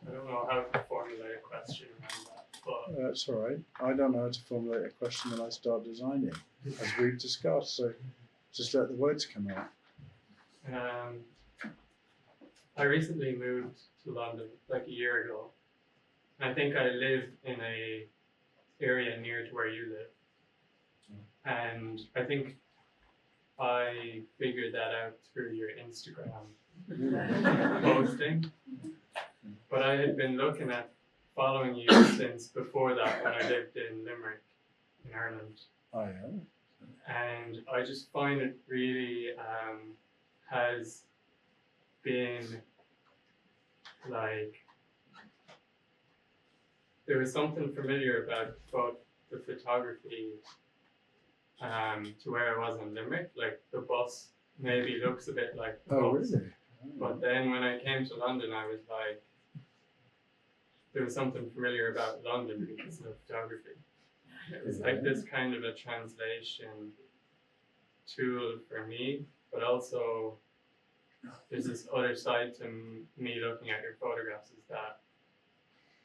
I don't know how to formulate a question around that, but that's all right. I don't know how to formulate a question when I start designing, as we've discussed. So just let the words come out. I recently moved to London like a year ago. I think I live in a area near to where you live. And I think I figured that out through your Instagram posting. But I had been looking at following you since before that, when I lived in Limerick, in Ireland. Oh, yeah. And I just find it really has been like, there was something familiar about both the photography to where I was in Limerick. Like the bus maybe looks a bit like the bus. Really? But then when I came to London, I was like, there was something familiar about London because of photography. It was like this kind of a translation tool for me, but also there's this other side to me looking at your photographs, is that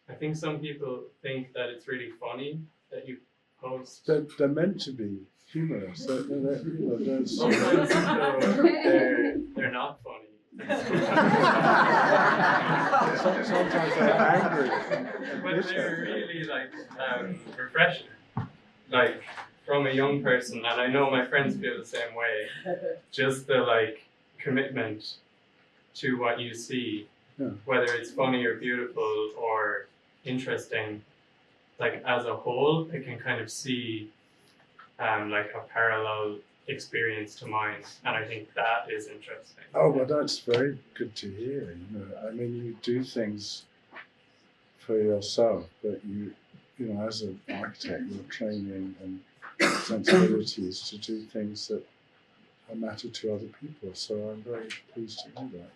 I think some people think that it's really funny that you post. They're meant to be humorous. Sometimes they're not funny. Sometimes they're angry. But they're really like refreshing. Like from a young person, and I know my friends feel the same way. Just the like commitment to what you see, whether it's funny or beautiful or interesting, like as a whole, I can kind of see like a parallel experience to mine, and I think that is interesting. Oh, well, that's very good to hear. You know, I mean, you do things for yourself, but you know, as an architect, your training and sensibility is to do things that matter to other people. So I'm very pleased to hear that.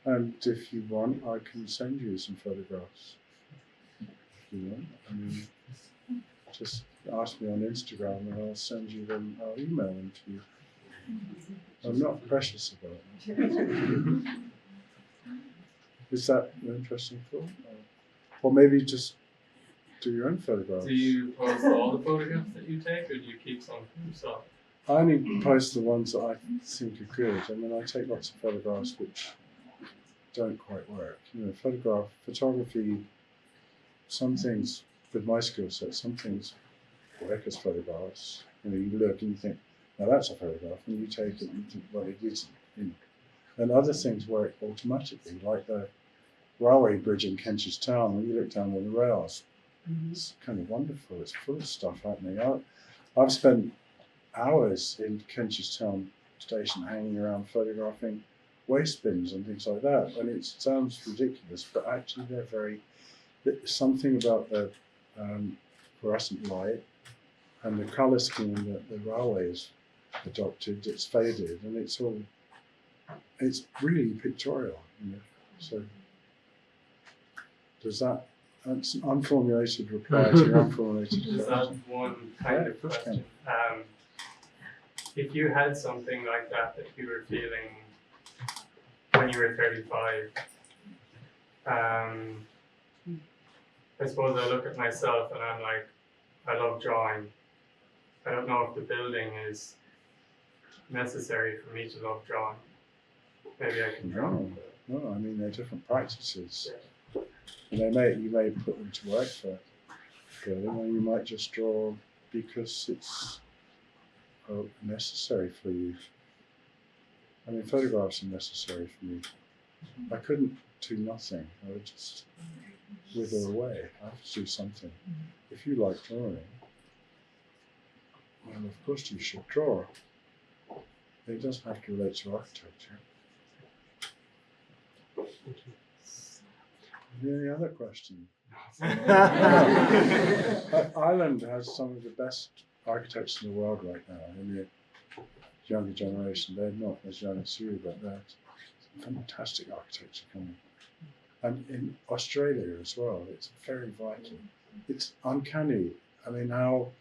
And if you want, I can send you some photographs. If you want, I mean, just ask me on Instagram and I'll send you them. I'll email them to you. I'm not precious about it. Is that an interesting thought? Or maybe just do your own photographs. Do you post all the photographs that you take, or do you keep some for yourself? I only post the ones that I think are good, and then I take lots of photographs which don't quite work. Photography, some things with my skill set, some things work as photographs. You look and you think, now that's a photograph, and you take it and you think, well, it isn't. And other things work automatically, like the railway bridge in Kentish Town. When you look down on the rails, it's kind of wonderful. It's full of stuff happening. I've spent hours in Kentish Town station hanging around photographing waste bins and things like that. And it sounds ridiculous, but actually there's something about the fluorescent light and the colour scheme that the railway has adopted. It's faded, and it's really pictorial. So does that? That's an unformulated reply to your unformulated Just question. one kind of question. If you had something like that you were feeling when you were 35, I suppose I look at myself and I'm like, I love drawing. I don't know if the building is necessary for me to love drawing. Maybe I can draw. No, I mean they're different practices. And you may put them to work for building, or you might just draw because it's necessary for you. I mean, photographs are necessary for me. I couldn't do nothing. I would just wither away. I have to do something. If you like drawing, well, of course you should draw. It doesn't have to relate to architecture. Any other question? Ireland has some of the best architects in the world right now. In the younger generation, they're not as young as you, but there's fantastic architecture coming. And in Australia as well, it's very vital. It's uncanny. I mean, how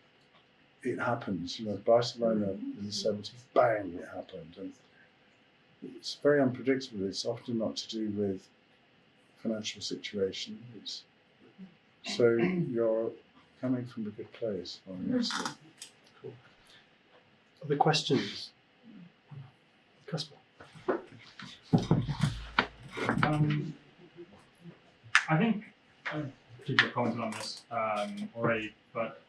it happens. Barcelona in the 70s, bang, it happened. And it's very unpredictable. It's often not to do with financial situation. So you're coming from a good place. Cool. Other questions? Casper. I think people have commented on this already, but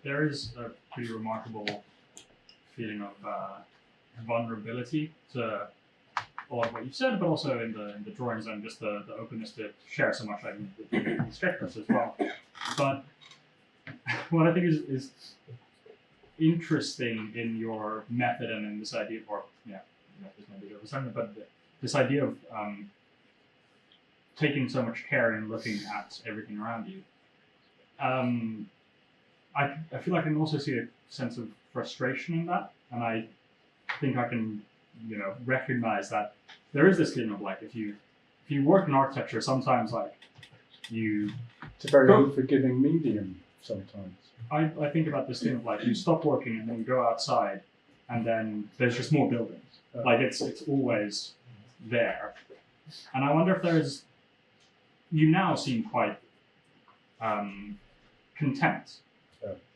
there is a pretty remarkable feeling of vulnerability to a lot of what you've said, but also in the drawings and just the openness to share so much, like with the sketchbooks as well. But what I think is interesting in your method and in this idea, but this idea of taking so much care in looking at everything around you. I feel like I can also see a sense of frustration in that, and I think I can, recognize that there is this feeling of like if you work in architecture, sometimes it's a very unforgiving medium sometimes. I think about this thing of like you stop working and then you go outside, and then there's just more buildings. Like it's always there, and I wonder if you now seem quite content.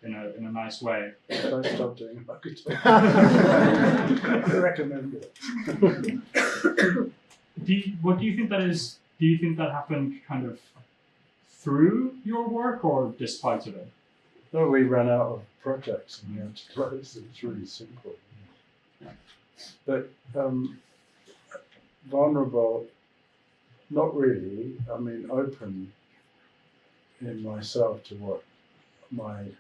In a nice way. Don't stop doing architecture. I recommend it. What do you think that is? Do you think that happened kind of through your work or despite of it? No, we ran out of projects and we had to close. It's really simple. But vulnerable, not really. I mean, open in myself to what my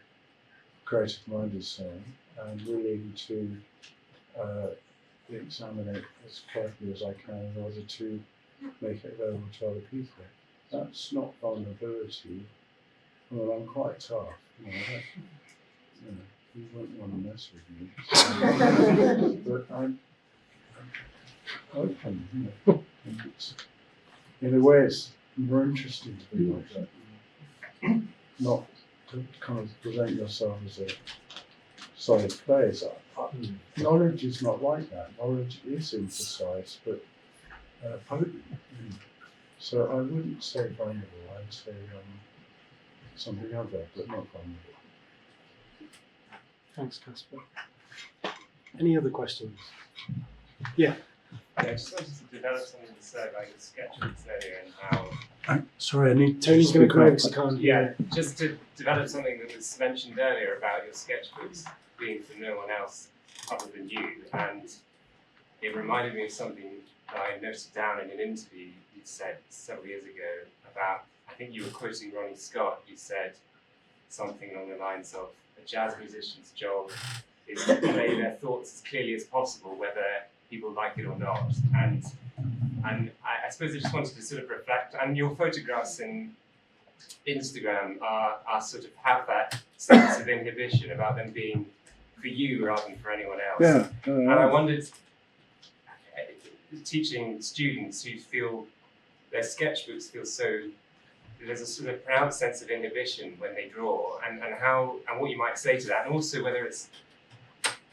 creative mind is saying, and willing to examine it as carefully as I can in order to make it available to other people. That's not vulnerability. Well, I'm quite tough. You wouldn't want to mess with me. So, but I'm open. In a way, it's more interesting to be like that. Not to kind of present yourself as a solid place. Knowledge is not like that. Knowledge is emphasized, but potent. So I wouldn't say vulnerable. I'd say something other, but not fun. Thanks, Casper. Any other questions? Yeah. Yeah, I just wanted to develop something to say about your sketchbooks earlier and how. Sorry, I need to. Tony's going to speak come over up. so you can't Yeah, hear. just to develop something that was mentioned earlier about your sketchbooks being for no one else other than you, and it reminded me of something that I noted down in an interview you said several years ago about, I think you were quoting Ronnie Scott, you said something along the lines of, a jazz musician's job is to convey their thoughts as clearly as possible, whether people like it or not. And I suppose I just wanted to sort of reflect, and your photographs in Instagram are sort of have that sense of inhibition about them being for you rather than for anyone else. Yeah. And I wondered, teaching students who feel their sketchbooks feel so, there's a sort of pronounced sense of inhibition when they draw, and how, and what you might say to that, and also whether it's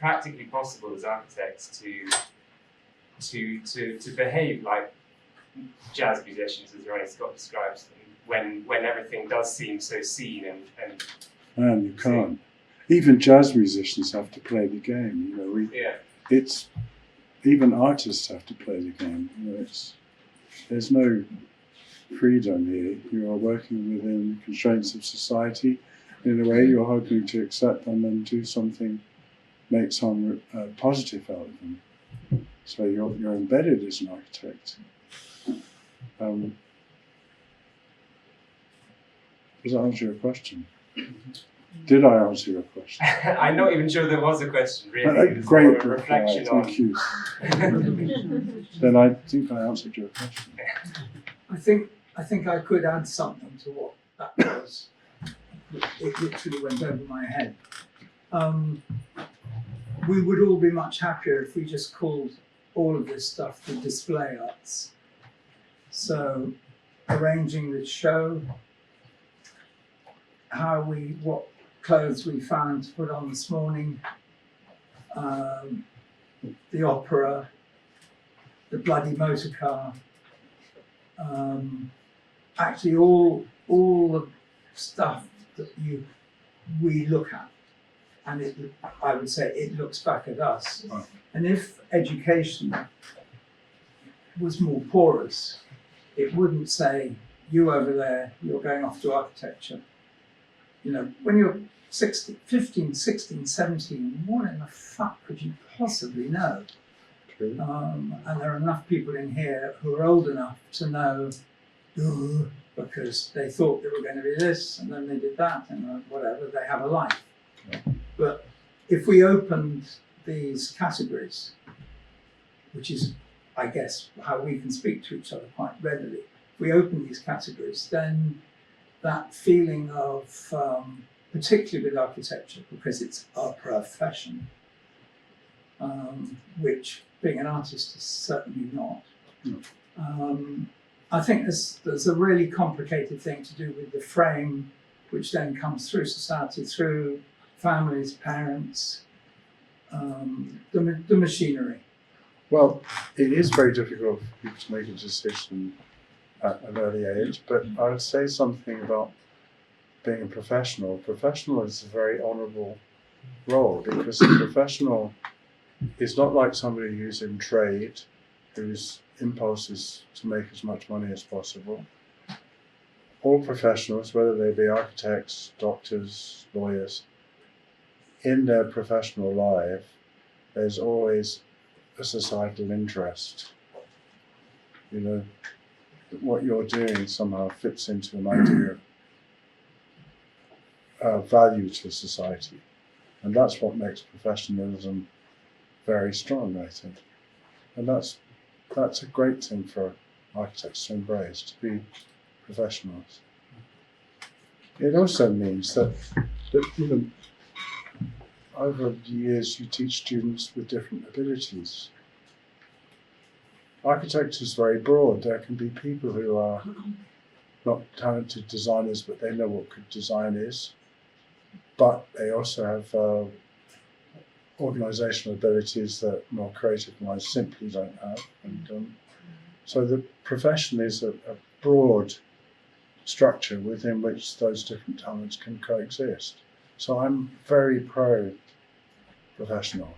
practically possible as architects to behave like jazz musicians, as Ronnie Scott describes them, when everything does seem so seen and Man, you can't. Even jazz musicians have to play the game. You know, it's even artists have to play the game. You know, there's no freedom here. You are working within the constraints of society. In a way, you're hoping to accept them and do something, make some positive out of them. So you're embedded as an architect. Does that answer your question? Did I answer your question? I'm not even sure there was a question, really. It was Great more a reply, reflection on. thank you. Then I think I answered your question. I think I could add something to what that was. It literally went over my head. We would all be much happier if we just called all of this stuff the display arts. So arranging the show, what clothes we found to put on this morning, the opera, the bloody motor car, actually all the stuff that we look at, and I would say it looks back at us. Oh. And if education was more porous, it wouldn't say, you over there, you're going off to architecture. You know, when you're 15, 16, 17, what in the fuck could you possibly know? True. And there are enough people in here who are old enough to know, because they thought they were going to be this, and then they did that, and whatever, they have a life. Yeah. But if we opened these categories, which is, I guess, how we can speak to each other quite readily, if we open these categories, then that feeling of, particularly with architecture, because it's our profession, which being an artist is certainly not. I think there's a really complicated thing to do with the frame, which then comes through society, through families, parents, the machinery. Well, it is very difficult for people to make a decision at an early age, but I would say something about being a professional. Professional is a very honourable role, because a professional is not like somebody who's in trade, whose impulse is to make as much money as possible. All professionals, whether they be architects, doctors, lawyers, in their professional life, there's always a societal interest. You know, what you're doing somehow fits into an idea of value to society. And that's what makes professionalism very strong, I think. And that's a great thing for architects to embrace, to be professionals. It also means that you know, over the years you teach students with different abilities. Architecture is very broad. There can be people who are not talented designers, but they know what good design is. But they also have organisational abilities that more creative minds simply don't have. And so the profession is a broad structure within which those different talents can coexist. So I'm very pro-professional.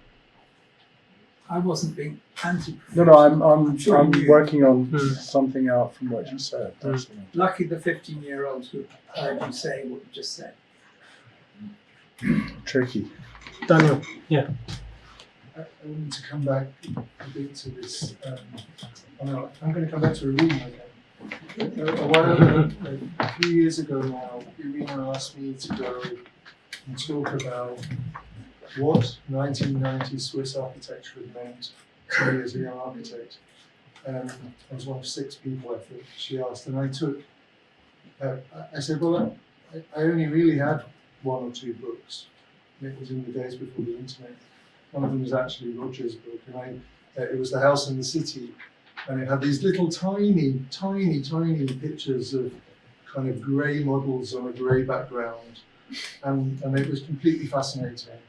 I wasn't being anti. No, I'm Sure I'm you- working on something out from what you said. That's all. Lucky the 15-year-olds who heard you say what you just said. Tricky. Daniel. I wanted to come back a bit to this. I'm going to come back to Irina again. A while ago, a few years ago now, Irina asked me to go and talk about what 1990s Swiss architecture had meant to me as a young architect. I was one of 6 people, I think, she asked, and I took, I said, well, I only really had 1 or 2 books. It was in the days before the internet. One of them was actually Roger's book, and it was The House in the City, and it had these little tiny pictures of kind of grey models on a grey background, and it was completely fascinating.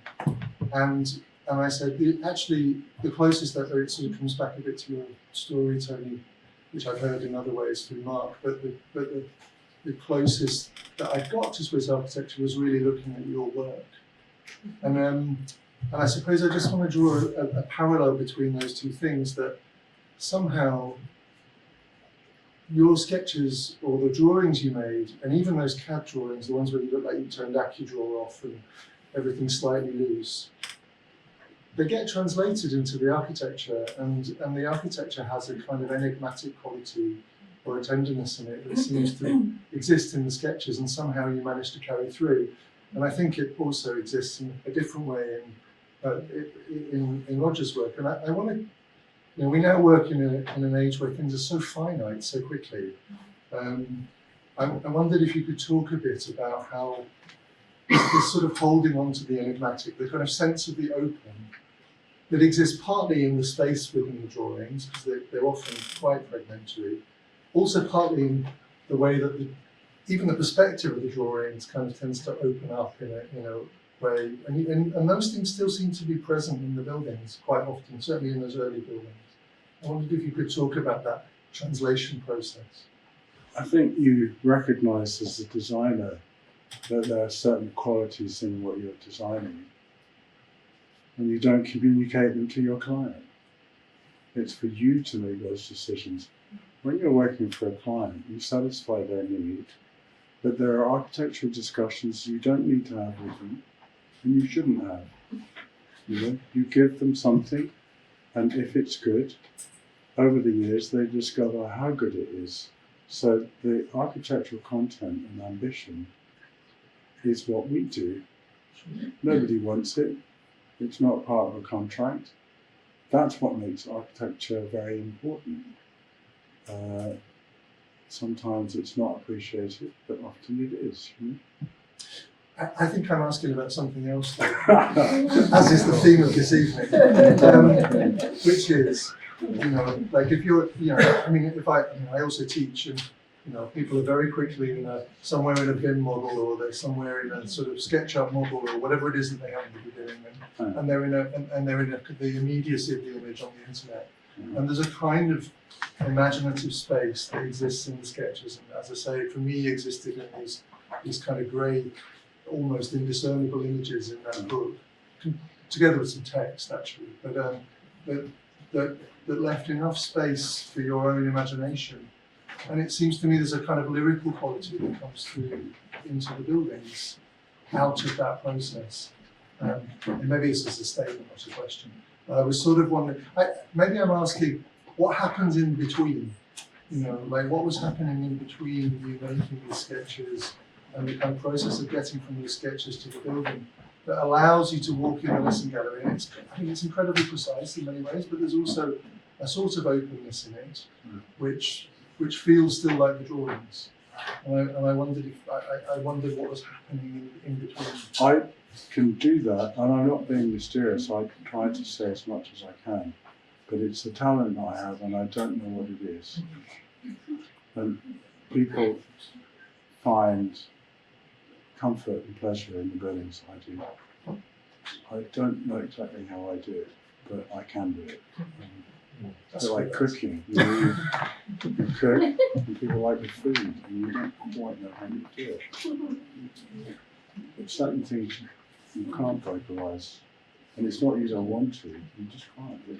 And I said, actually, the closest that it sort of comes back a bit to your story, Tony, which I've heard in other ways through Mark, but the closest that I got to Swiss architecture was really looking at your work. And I suppose I just want to draw a parallel between those two things, that somehow your sketches or the drawings you made, and even those CAD drawings, the ones where you look like you turned AccuDraw off and everything's slightly loose, they get translated into the architecture, and the architecture has a kind of enigmatic quality or a tenderness in it that seems to exist in the sketches, and somehow you manage to carry through. And I think it also exists in a different way in Roger's work. And I want to, we now work in an age where things are so finite so quickly. I wondered if you could talk a bit about how this sort of holding on to the enigmatic, the kind of sense of the open, that exists partly in the space within the drawings, because they're often quite fragmentary, also partly in the way that even the perspective of the drawings kind of tends to open up in a way, and those things still seem to be present in the buildings quite often, certainly in those early buildings. I wondered if you could talk about that translation process. I think you recognise as a designer that there are certain qualities in what you're designing, and you don't communicate them to your client. It's for you to make those decisions. When you're working for a client, you satisfy their need, but there are architectural discussions you don't need to have with them, and you shouldn't have. You give them something, and if it's good, over the years they discover how good it is. So the architectural content and ambition is what we do. Nobody wants it. It's not part of a contract. That's what makes architecture very important. Sometimes it's not appreciated, but often it is. I think I'm asking about something else, though, as is the theme of this evening, which is, like if you're, if I also teach, and people are very quickly somewhere in a BIM model, or they're somewhere in a sort of SketchUp model, or whatever it is that they happen to be doing, and they're in the immediacy of the image on the internet, and there's a kind of imaginative space that exists in the sketches, and as I say, for me, existed in these kind of grey, almost indiscernible images in that book, together with some text actually, but that left enough space for your own imagination. And it seems to me there's a kind of lyrical quality that comes through into the buildings out of that process. And maybe this is a statement, not a question. I was sort of wondering, maybe I'm asking, what happens in between? Like what was happening in between you making these sketches and the kind of process of getting from those sketches to the building that allows you to walk in the Listen Gallery. And I think it's incredibly precise in many ways, but there's also a sort of openness in it, which feels still like the drawings. And I wondered I wondered what was happening in between. I can do that, and I'm not being mysterious. I try to say as much as I can, but it's a talent I have, and I don't know what it is. And people find comfort and pleasure in the buildings I do. I don't know exactly how I do it, but I can do it. It's like cooking. You cook, and people like the food, and you don't quite know how you do it. But certain things you can't vocalise, and it's not you don't want to, you just can't. It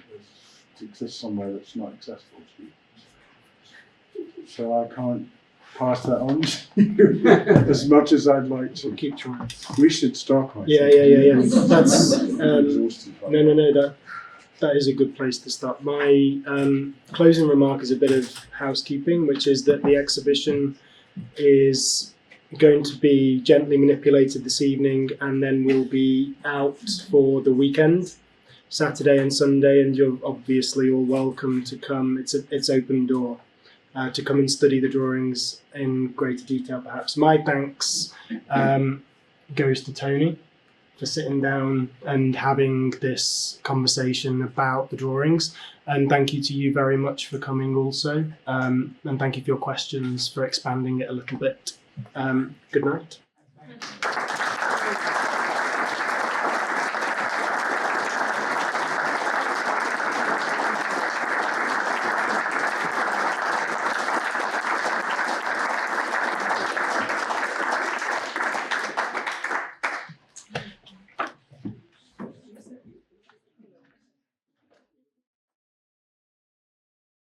exists somewhere that's not accessible to you. So I can't pass that on to you as much as I'd like to. Keep trying. We should stop. I Yeah. think. That's I'm exhausted by no. That is a good place to start. My closing remark is a bit of housekeeping, which is that the exhibition is going to be gently manipulated this evening, and then will be out for the weekend, Saturday and Sunday. And you're obviously all welcome to come. It's open door to come and study the drawings in greater detail. Perhaps my thanks goes to Tony for sitting down and having this conversation about the drawings. And thank you to you very much for coming also. And thank you for your questions, for expanding it a little bit. Good night.